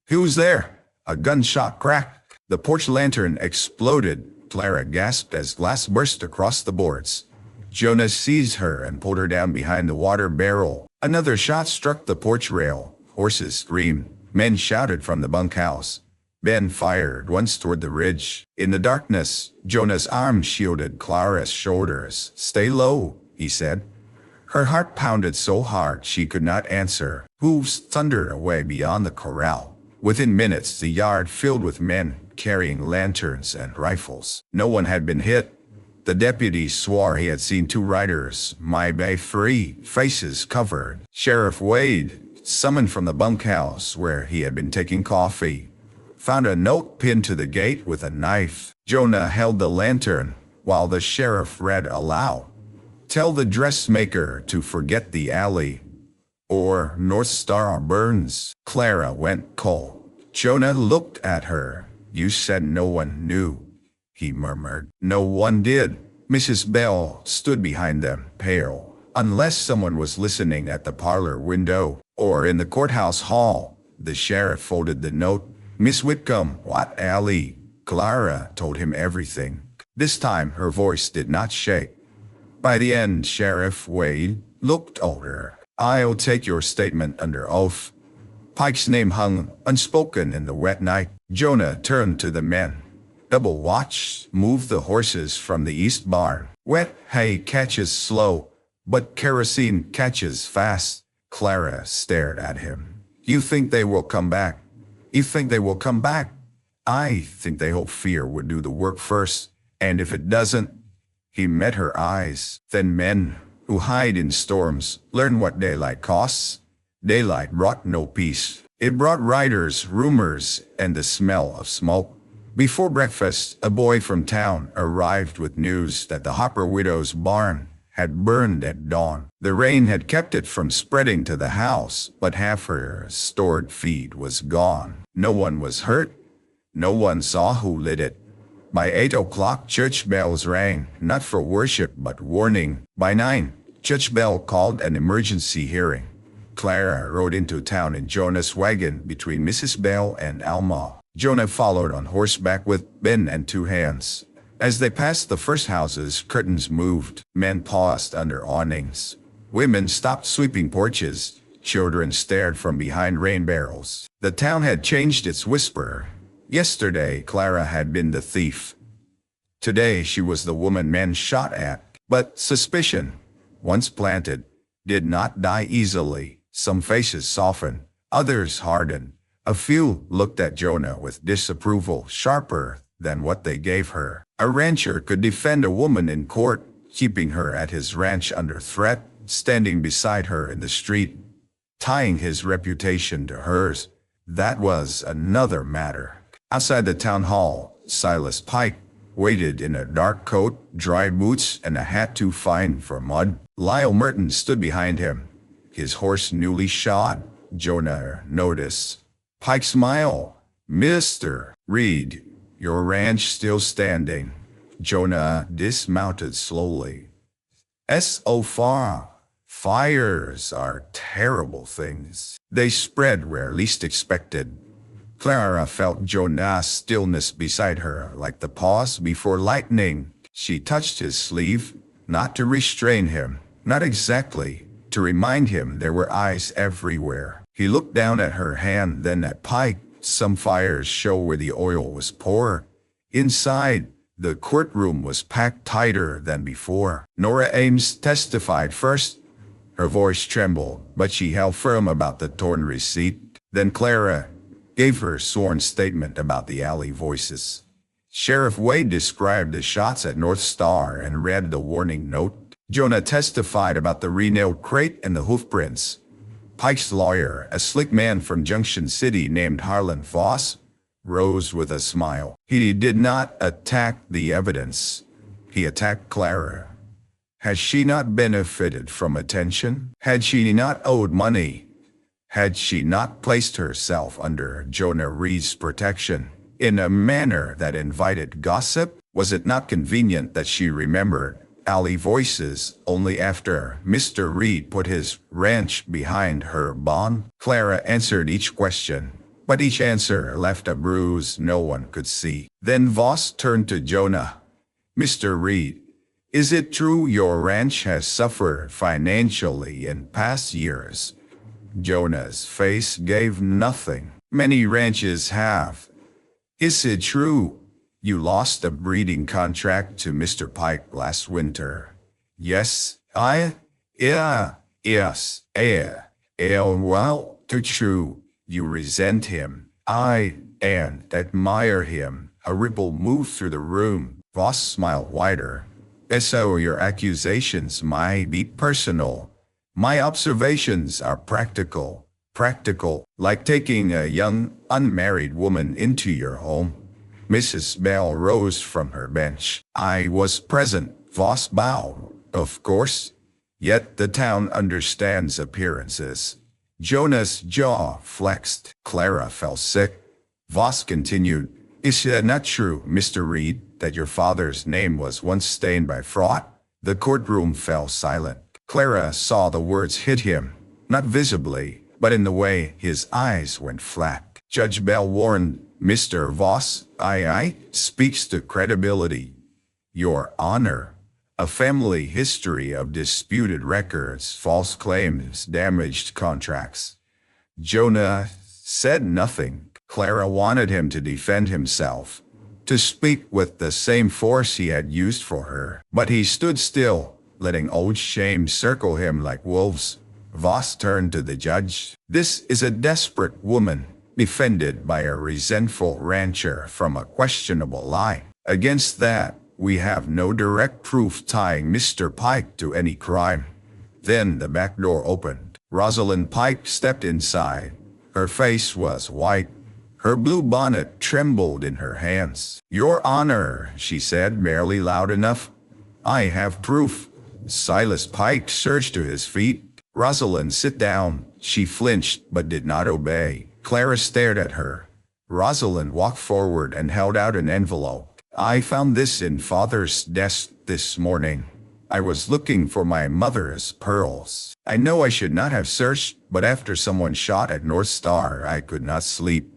A: who's there? A gunshot cracked. The porch lantern exploded. Clara gasped as glass burst across the boards. Jonah seized her and pulled her down behind the water barrel. Another shot struck the porch rail. Horses screamed. Men shouted from the bunkhouse. Ben fired once toward the ridge. In the darkness, Jonah's arm shielded Clara's shoulders. Stay low, he said. Her heart pounded so hard she could not answer. Hooves thundered away beyond the corral. Within minutes, the yard filled with men carrying lanterns and rifles. No one had been hit. The deputy swore he had seen two riders, maybe three, faces covered. Sheriff Wade, summoned from the bunkhouse where he had been taking coffee, found a note pinned to the gate with a knife. Jonah held the lantern while the sheriff read aloud. Tell the dressmaker to forget the alley, or North Star burns. Clara went cold. Jonah looked at her. You said no one knew, he murmured. No one did. Mrs. Bell stood behind them, pale. Unless someone was listening at the parlor window or in the courthouse hall. The sheriff folded the note. Miss Whitcomb, what alley? Clara told him everything. This time her voice did not shake. By the end, Sheriff Wade looked older. I'll take your statement under oath. Pike's name hung unspoken in the wet night. Jonah turned to the men. Double watch, move the horses from the east barn. Wet hay catches slow, but kerosene catches fast. Clara stared at him. You think they will come back? You think they will come back? I think they hope fear would do the work first, and if it doesn't, He met her eyes. Then men who hide in storms learn what daylight costs. Daylight brought no peace. It brought riders, rumors, and the smell of smoke. Before breakfast, a boy from town arrived with news that the Hopper widow's barn had burned at dawn. The rain had kept it from spreading to the house, but half her stored feed was gone. No one was hurt. No one saw who lit it. By 8 o'clock, church bells rang, not for worship but warning. By 9, church bell called an emergency hearing. Clara rode into town in Jonah's wagon between Mrs. Bell and Alma. Jonah followed on horseback with Ben and two hands. As they passed the first houses, curtains moved. Men paused under awnings. Women stopped sweeping porches. Children stared from behind rain barrels. The town had changed its whisper. Yesterday, Clara had been the thief. Today, she was the woman men shot at. But suspicion, once planted, did not die easily. Some faces softened, others hardened. A few looked at Jonah with disapproval sharper than what they gave her. A rancher could defend a woman in court, keeping her at his ranch under threat, standing beside her in the street, tying his reputation to hers. That was another matter. Outside the town hall, Silas Pike waited in a dark coat, dry boots, and a hat too fine for mud. Lyle Merton stood behind him, his horse newly shod. Jonah noticed. Pike smiled. "Mr. Reed, your ranch still standing." Jonah dismounted slowly. "So far, fires are terrible things. They spread where least expected." Clara felt Jonah's stillness beside her like the pause before lightning. She touched his sleeve, not to restrain him, not exactly, to remind him there were eyes everywhere. He looked down at her hand, then at Pike. Some fires show where the oil was poured. Inside, the courtroom was packed tighter than before. Nora Ames testified first. Her voice trembled, but she held firm about the torn receipt. Then Clara gave her sworn statement about the alley voices. Sheriff Wade described the shots at North Star and read the warning note. Jonah testified about the re-nailed crate and the hoofprints. Pike's lawyer, a slick man from Junction City named Harlan Voss, rose with a smile. He did not attack the evidence. He attacked Clara. Had she not benefited from attention? Had she not owed money? Had she not placed herself under Jonah Reed's protection in a manner that invited gossip? Was it not convenient that she remembered alley voices only after Mr. Reed put his ranch behind her bond? Clara answered each question, but each answer left a bruise no one could see. Then Voss turned to Jonah. "Mr. Reed, is it true your ranch has suffered financially in past years?" Jonah's face gave nothing. "Many ranches have." "Is it true you lost a breeding contract to Mr. Pike last winter?" "Yes, yes, well, too true. You resent him." "And admire him." A ripple moved through the room. Voss smiled wider. "So your accusations might be personal. My observations are practical. Practical, like taking a young, unmarried woman into your home." Mrs. Bell rose from her bench. "I was present," Voss bowed. "Of course. Yet the town understands appearances." Jonah's jaw flexed. Clara felt sick. Voss continued. "Is it not true, Mr. Reed, that your father's name was once stained by fraud?" The courtroom fell silent. Clara saw the words hit him, not visibly, but in the way his eyes went flat. Judge Bell warned, "Mr. Voss, I speaks to credibility. Your Honor, a family history of disputed records, false claims, damaged contracts." Jonah said nothing. Clara wanted him to defend himself, to speak with the same force he had used for her. But he stood still, letting old shame circle him like wolves. Voss turned to the judge. "This is a desperate woman, defended by a resentful rancher from a questionable lie. Against that, We have no direct proof tying Mr. Pike to any crime. Then the back door opened. Rosalind Pike stepped inside. Her face was white. Her blue bonnet trembled in her hands. "Your Honor," she said, barely loud enough, "I have proof." Silas Pike surged to his feet. "Rosalind, sit down." She flinched, but did not obey. Clara stared at her. Rosalind walked forward and held out an envelope. "I found this in Father's desk this morning. I was looking for my mother's pearls. I know I should not have searched, but after someone shot at North Star, I could not sleep."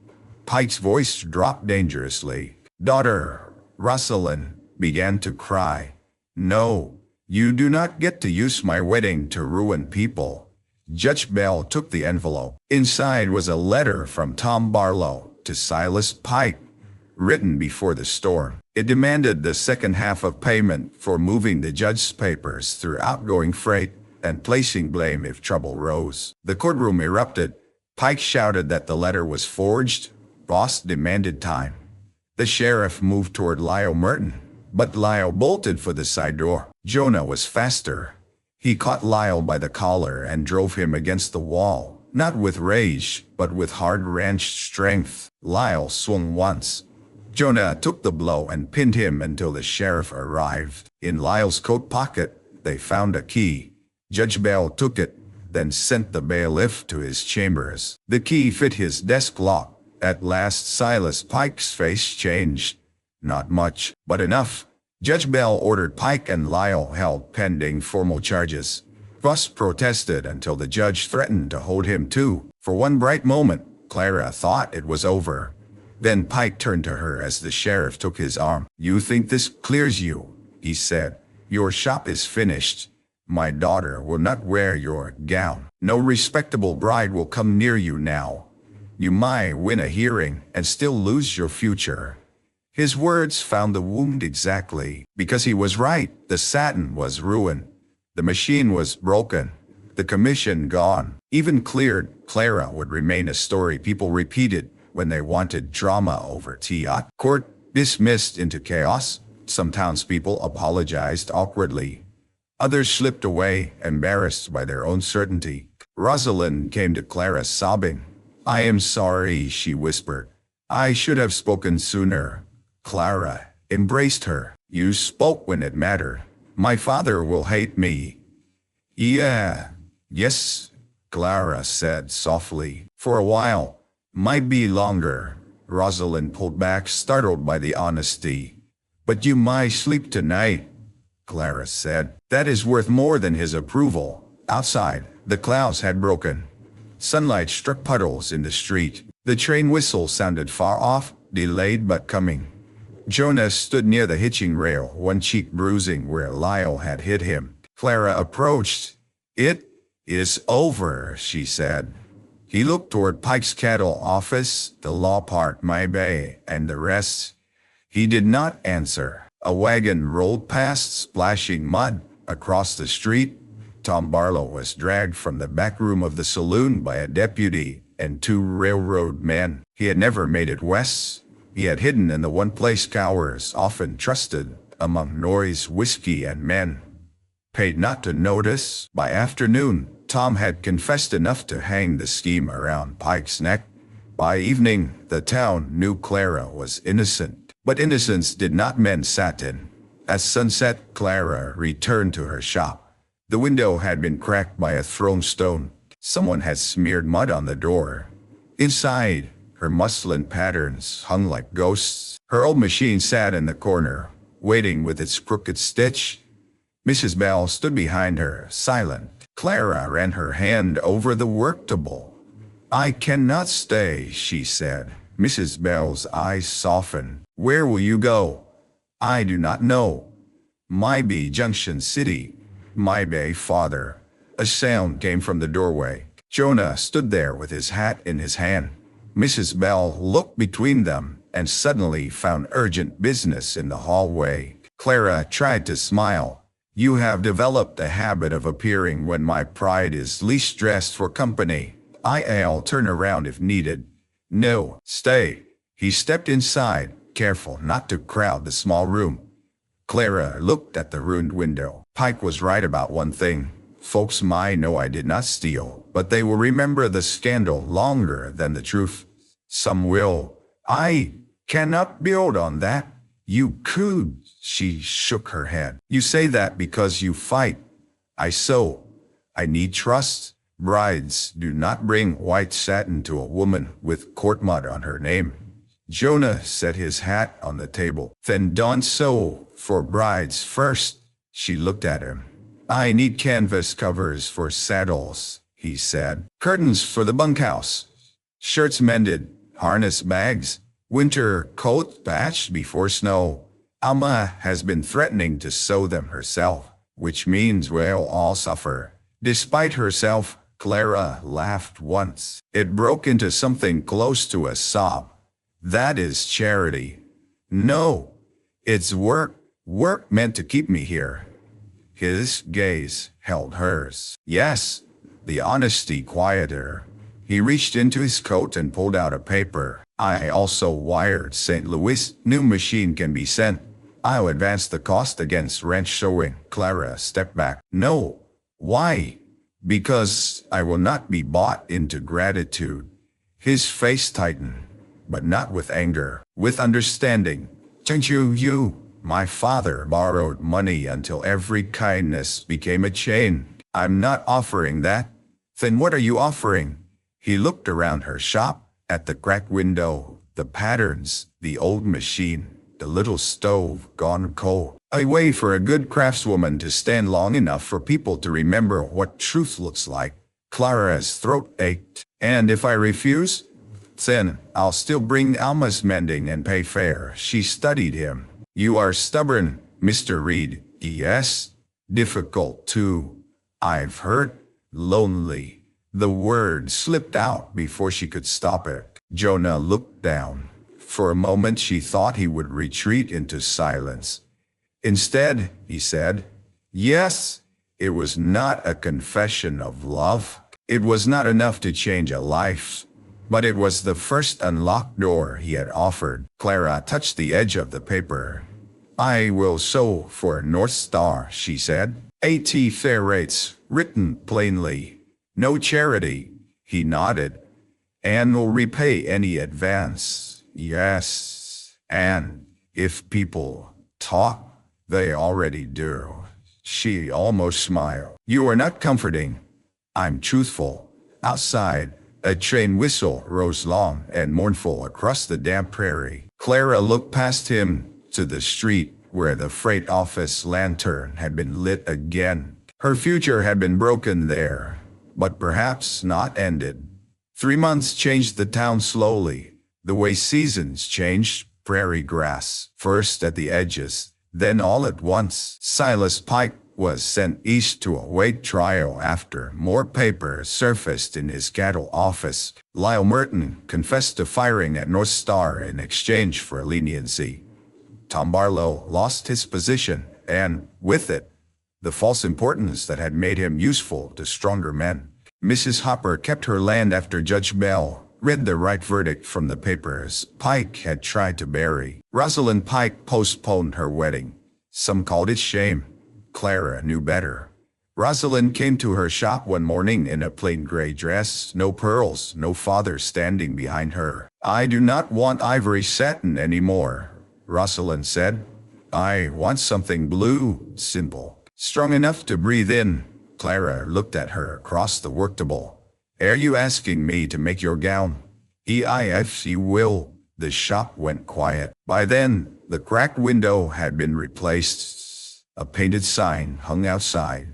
A: Pike's voice dropped dangerously. "Daughter," Rosalind began to cry. "No, you do not get to use my wedding to ruin people." Judge Bell took the envelope. Inside was a letter from Tom Barlow to Silas Pike, written before the storm. It demanded the second half of payment for moving the judge's papers through outgoing freight and placing blame if trouble rose. The courtroom erupted. Pike shouted that the letter was forged. Ross demanded time. The sheriff moved toward Lyle Merton, but Lyle bolted for the side door. Jonah was faster. He caught Lyle by the collar and drove him against the wall, not with rage, but with hard-wrenched strength. Lyle swung once. Jonah took the blow and pinned him until the sheriff arrived. In Lyle's coat pocket, they found a key. Judge Bell took it, then sent the bailiff to his chambers. The key fit his desk lock. At last Silas Pike's face changed. Not much, but enough. Judge Bell ordered Pike and Lyle held pending formal charges. Ross protested until the judge threatened to hold him too. For one bright moment, Clara thought it was over. Then Pike turned to her as the sheriff took his arm. "You think this clears you?" he said. "Your shop is finished. My daughter will not wear your gown. No respectable bride will come near you now. You might win a hearing and still lose your future." His words found the wound exactly, because he was right. The satin was ruined. The machine was broken. The commission gone. Even cleared, Clara would remain a story people repeated when they wanted drama over tea. Court dismissed into chaos. Some townspeople apologized awkwardly. Others slipped away, embarrassed by their own certainty. Rosalind came to Clara sobbing. "I am sorry," she whispered. "I should have spoken sooner." Clara embraced her. "You spoke when it mattered. My father will hate me." Yes, Clara said softly. "For a while. Might be longer." Rosalind pulled back, startled by the honesty. "But you might sleep tonight," Clara said. "That is worth more than his approval." Outside, the clouds had broken. Sunlight struck puddles in the street. The train whistle sounded far off, delayed but coming. Jonah stood near the hitching rail, one cheek bruising where Lyle had hit him. Clara approached. "It is over," she said. He looked toward Pike's cattle office, the law part, maybe, and the rest. He did not answer. A wagon rolled past, splashing mud. Across the street, Tom Barlow was dragged from the back room of the saloon by a deputy and two railroad men. He had never made it west. He had hidden in the one place cowards often trusted, among noise, whiskey, and men. Paid not to notice. By afternoon, Tom had confessed enough to hang the scheme around Pike's neck. By evening, the town knew Clara was innocent. But innocence did not mend satin. At sunset, Clara returned to her shop. The window had been cracked by a thrown stone. Someone had smeared mud on the door. Inside, her muslin patterns hung like ghosts. Her old machine sat in the corner, waiting with its crooked stitch. Mrs. Bell stood behind her, silent. Clara ran her hand over the worktable. "I cannot stay," she said. Mrs. Bell's eyes softened. "Where will you go?" "I do not know. Maybe Junction City. Maybe father." A sound came from the doorway. Jonah stood there with his hat in his hand. Mrs. Bell looked between them and suddenly found urgent business in the hallway. Clara tried to smile. "You have developed a habit of appearing when my pride is least dressed for company. I'll turn around if needed." "No, stay." He stepped inside, careful not to crowd the small room. Clara looked at the ruined window. Pike was right about one thing. Folks might know I did not steal, but they will remember the scandal longer than the truth. Some will. I cannot build on that. You could. She shook her head. You say that because you fight. I need trust. Brides do not bring white satin to a woman with court mud on her name. Jonah set his hat on the table. Then done so for brides first. She looked at him. I need canvas covers for saddles, he said. Curtains for the bunkhouse. Shirts mended. Harness bags. Winter coats patched before snow. Alma has been threatening to sew them herself, which means we'll all suffer. Despite herself, Clara laughed once. It broke into something close to a sob. That is charity. No, it's work. Work meant to keep me here. His gaze held hers. Yes, the honesty quieted her. He reached into his coat and pulled out a paper. I also wired St. Louis. New machine can be sent. I'll advance the cost against rent showing. Clara stepped back. No. Why? Because I will not be bought into gratitude. His face tightened, but not with anger, with understanding. Don't you? My father borrowed money until every kindness became a chain. I'm not offering that. Then what are you offering? He looked around her shop, at the cracked window, the patterns, the old machine, the little stove gone cold. A way for a good craftswoman to stand long enough for people to remember what truth looks like. Clara's throat ached. And if I refuse, then I'll still bring Alma's mending and pay fair. She studied him. You are stubborn, Mr. Reed. Yes. Difficult too. I've heard. Lonely. The word slipped out before she could stop it. Jonah looked down. For a moment she thought he would retreat into silence. Instead, he said, yes, it was not a confession of love. It was not enough to change a life, but it was the first unlocked door he had offered. Clara touched the edge of the paper. I will sew for North Star, she said. AT fair rates, written plainly. No charity, he nodded. And will repay any advance. Yes. And if people talk, they already do. She almost smiled. You are not comforting. I'm truthful. Outside, a train whistle rose long and mournful across the damp prairie. Clara looked past him to the street where the freight office lantern had been lit again. Her future had been broken there, but perhaps not ended. 3 months changed the town slowly, the way seasons changed prairie grass, first at the edges, then all at once. Silas Pike was sent east to await trial after more papers surfaced in his cattle office. Lyle Merton confessed to firing at North Star in exchange for leniency. Tom Barlow lost his position, and, with it, the false importance that had made him useful to stronger men. Mrs. Hopper kept her land after Judge Bell read the right verdict from the papers Pike had tried to bury. Rosalind Pike postponed her wedding. Some called it shame. Clara knew better. Rosalind came to her shop one morning in a plain gray dress, no pearls, no father standing behind her. I do not want ivory satin anymore, Rosalind said. I want something blue, simple, strong enough to breathe in. Clara looked at her across the worktable. Are you asking me to make your gown? If you will. The shop went quiet. By then, the cracked window had been replaced. A painted sign hung outside.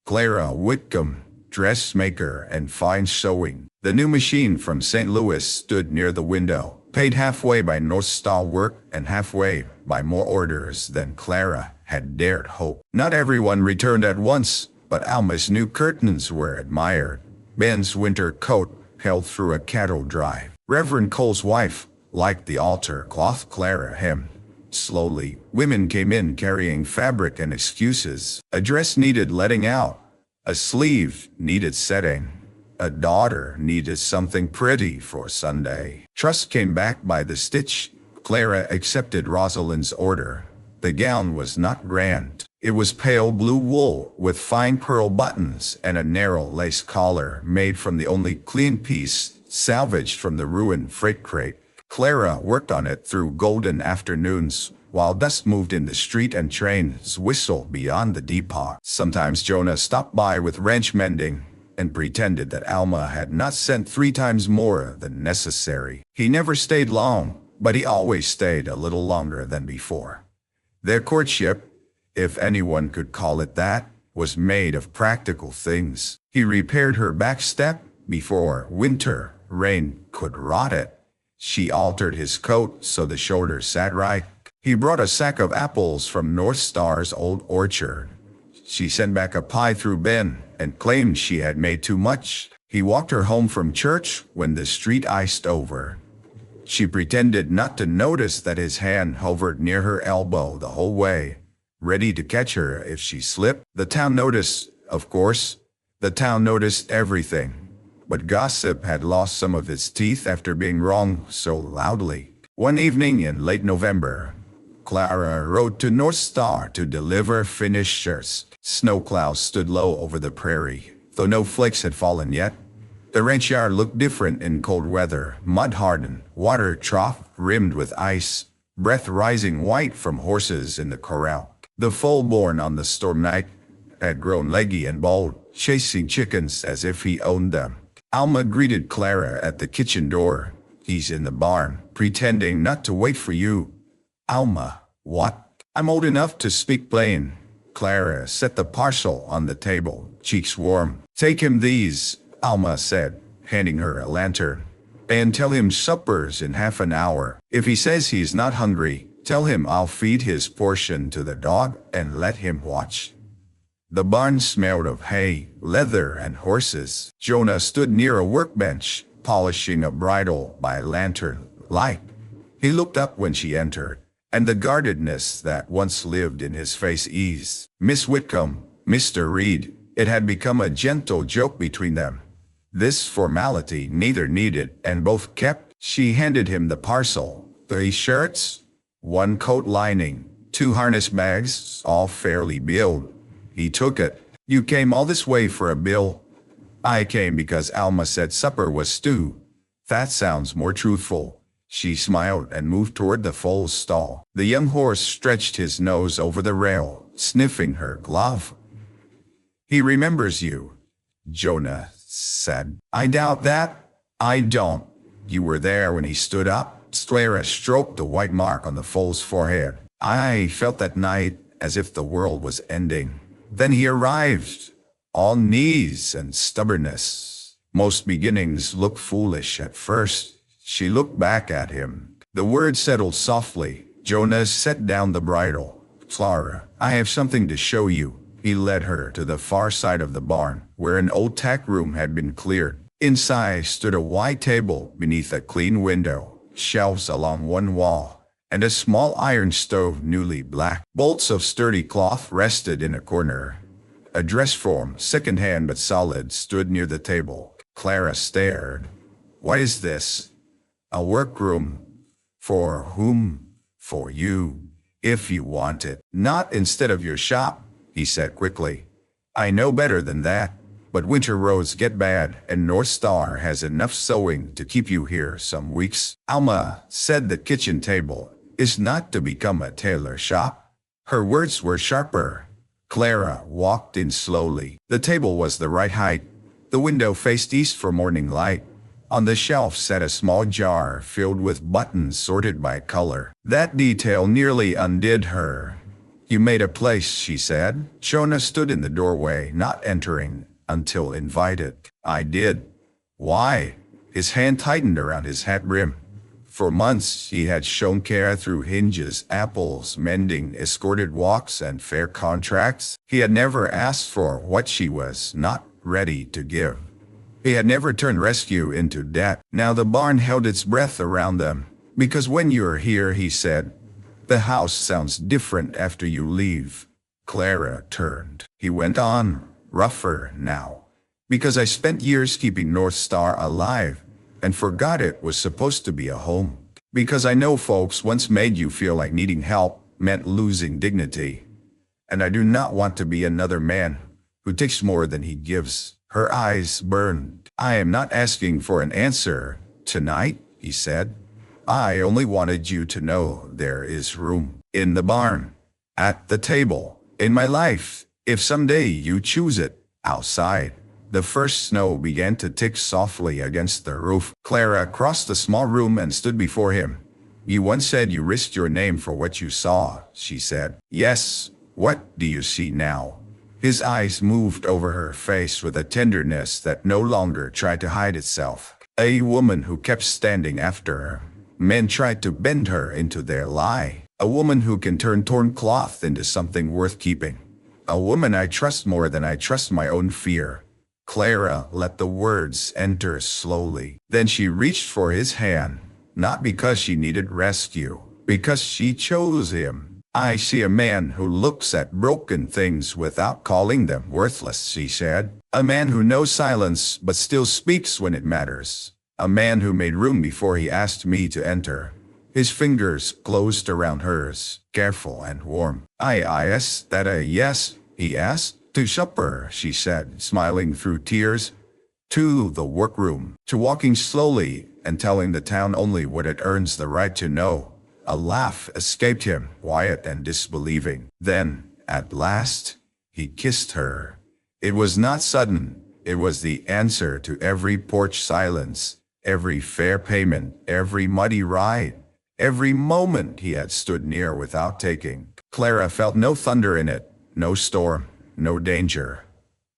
A: Clara Whitcomb, dressmaker and fine sewing. The new machine from St. Louis stood near the window, paid halfway by North Star work and halfway by more orders than Clara had dared hope. Not everyone returned at once, but Alma's new curtains were admired. Ben's winter coat held through a cattle drive. Reverend Cole's wife liked the altar cloth Clara hemmed. Slowly, women came in carrying fabric and excuses. A dress needed letting out. A sleeve needed setting. A daughter needed something pretty for Sunday. Trust came back by the stitch. Clara accepted Rosalind's order. The gown was not grand. It was pale blue wool with fine pearl buttons and a narrow lace collar made from the only clean piece salvaged from the ruined freight crate. Clara worked on it through golden afternoons, while dust moved in the street and trains whistled beyond the depot. Sometimes Jonah stopped by with wrench mending and pretended that Alma had not sent 3 times more than necessary. He never stayed long, but he always stayed a little longer than before. Their courtship, if anyone could call it that, was made of practical things. He repaired her back step before winter rain could rot it. She altered his coat so the shoulders sat right. He brought a sack of apples from North Star's old orchard. She sent back a pie through Ben and claimed she had made too much. He walked her home from church when the street iced over. She pretended not to notice that his hand hovered near her elbow the whole way, ready to catch her if she slipped. The town noticed, of course. The town noticed everything. But gossip had lost some of its teeth after being wrong so loudly. One evening in late November, Clara rode to North Star to deliver finished shirts. Snow clouds stood low over the prairie, though no flakes had fallen yet. The ranch yard looked different in cold weather, mud-hardened, water trough rimmed with ice, breath rising white from horses in the corral. The foal born on the storm night had grown leggy and bold, chasing chickens as if he owned them. Alma greeted Clara at the kitchen door. "He's in the barn, pretending not to wait for you." "Alma, what?" "I'm old enough to speak plain." Clara set the parcel on the table, cheeks warm. "Take him these," Alma said, handing her a lantern. "And tell him supper's in half an hour. If he says he's not hungry, tell him I'll feed his portion to the dog and let him watch." The barn smelled of hay, leather, and horses. Jonah stood near a workbench, polishing a bridle by lantern light. He looked up when she entered, and the guardedness that once lived in his face eased. "Miss Whitcomb, Mr. Reed." It had become a gentle joke between them. This formality neither needed, and both kept. She handed him the parcel. 3 shirts, 1 coat lining, 2 harness bags, all fairly billed. He took it. "You came all this way for a bill?" "I came because Alma said supper was stew." "That sounds more truthful." She smiled and moved toward the foal's stall. The young horse stretched his nose over the rail, sniffing her glove. "He remembers you," Jonah said. "I doubt that." "I don't. You were there when he stood up." Clara stroked the white mark on the foal's forehead. "I felt that night as if the world was ending. Then he arrived, all knees and stubbornness. Most beginnings look foolish at first." She looked back at him. The words settled softly. Jonah set down the bridle. "Clara, I have something to show you." He led her to the far side of the barn, where an old tack room had been cleared. Inside stood a wide table beneath a clean window, shelves along one wall, and a small iron stove newly black. Bolts of sturdy cloth rested in a corner. A dress form, second-hand but solid, stood near the table. Clara stared. "What is this?" "A workroom." "For whom?" "For you, if you want it." "Not instead of your shop," he said quickly. "I know better than that, but winter roads get bad, and North Star has enough sewing to keep you here some weeks." Alma said the kitchen table is not to become a tailor shop. Her words were sharper. Clara walked in slowly. The table was the right height. The window faced east for morning light. On the shelf sat a small jar filled with buttons sorted by color. That detail nearly undid her. "You made a place," she said. Jonah stood in the doorway, not entering until invited. "I did." "Why?" His hand tightened around his hat brim. For months he had shown care through hinges, apples, mending, escorted walks, and fair contracts. He had never asked for what she was not ready to give. He had never turned rescue into debt. Now the barn held its breath around them. "Because when you're here," he said, "the house sounds different after you leave." Clara turned. He went on, rougher now. "Because I spent years keeping North Star alive, and forgot it was supposed to be a home. Because I know folks once made you feel like needing help, meant losing dignity. And I do not want to be another man who takes more than he gives. Her eyes burned. I am not asking for an answer tonight, he said. I only wanted you to know there is room in the barn, at the table, in my life, if someday you choose it, outside. The first snow began to tick softly against the roof. Clara crossed the small room and stood before him. You once said you risked your name for what you saw, she said. Yes, what do you see now? His eyes moved over her face with a tenderness that no longer tried to hide itself. A woman who kept standing after her. Men tried to bend her into their lie. A woman who can turn torn cloth into something worth keeping. A woman I trust more than I trust my own fear. Clara let the words enter slowly. Then she reached for his hand, not because she needed rescue, because she chose him. I see a man who looks at broken things without calling them worthless, she said. A man who knows silence but still speaks when it matters. A man who made room before he asked me to enter. His fingers closed around hers, careful and warm. Is that a yes? He asked. To supper, she said, smiling through tears. To the workroom. To walking slowly and telling the town only what it earns the right to know. A laugh escaped him, quiet and disbelieving. Then, at last, he kissed her. It was not sudden. It was the answer to every porch silence, every fair payment, every muddy ride, every moment he had stood near without taking. Clara felt no thunder in it, no storm, no danger.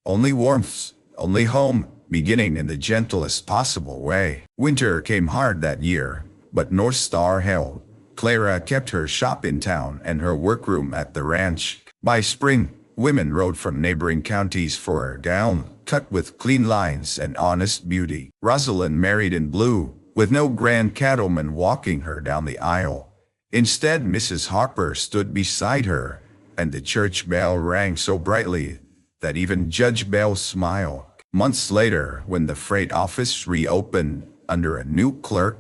A: Only warmth, only home, beginning in the gentlest possible way. Winter came hard that year, but North Star held. Clara kept her shop in town and her workroom at the ranch. By spring, women rode from neighboring counties for her gown, cut with clean lines and honest beauty. Rosalind married in blue, with no grand cattleman walking her down the aisle. Instead, Mrs. Harper stood beside her, and the church bell rang so brightly that even Judge Bell smiled. Months later, when the freight office reopened under a new clerk,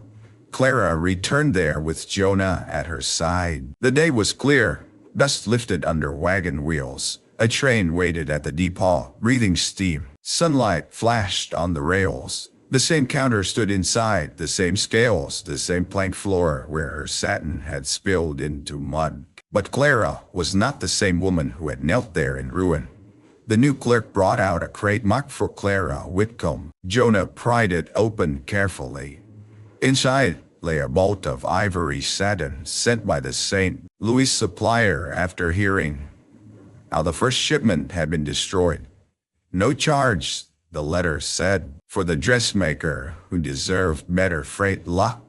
A: Clara returned there with Jonah at her side. The day was clear, dust lifted under wagon wheels. A train waited at the depot, breathing steam. Sunlight flashed on the rails. The same counter stood inside, the same scales, the same plank floor where her satin had spilled into mud. But Clara was not the same woman who had knelt there in ruin. The new clerk brought out a crate marked for Clara Whitcomb. Jonah pried it open carefully. Inside lay a bolt of ivory satin sent by the St. Louis supplier after hearing how the first shipment had been destroyed. No charge, the letter said, for the dressmaker who deserved better freight luck.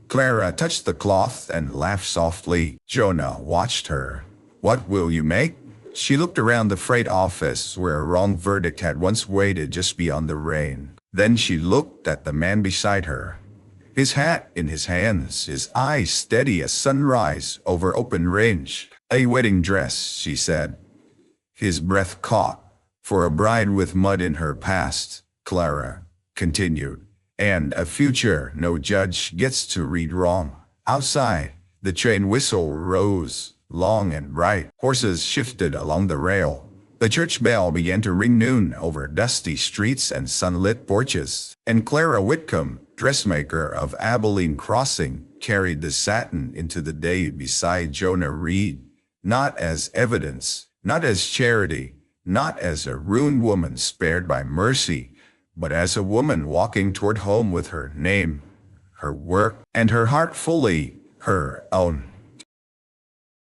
A: Clara touched the cloth and laughed softly. Jonah watched her. What will you make? She looked around the freight office where a wrong verdict had once waited just beyond the rain. Then she looked at the man beside her. His hat in his hands, his eyes steady as sunrise over open range. A wedding dress, she said. His breath caught. For a bride with mud in her past, Clara continued. And a future no judge gets to read wrong. Outside, the train whistle rose, long and bright. Horses shifted along the rail. The church bell began to ring noon over dusty streets and sunlit porches. And Clara Whitcomb, dressmaker of Abilene Crossing, carried the satin into the day beside Jonah Reed, not as evidence, not as charity, not as a ruined woman spared by mercy, but as a woman walking toward home with her name, her work, and her heart fully her own.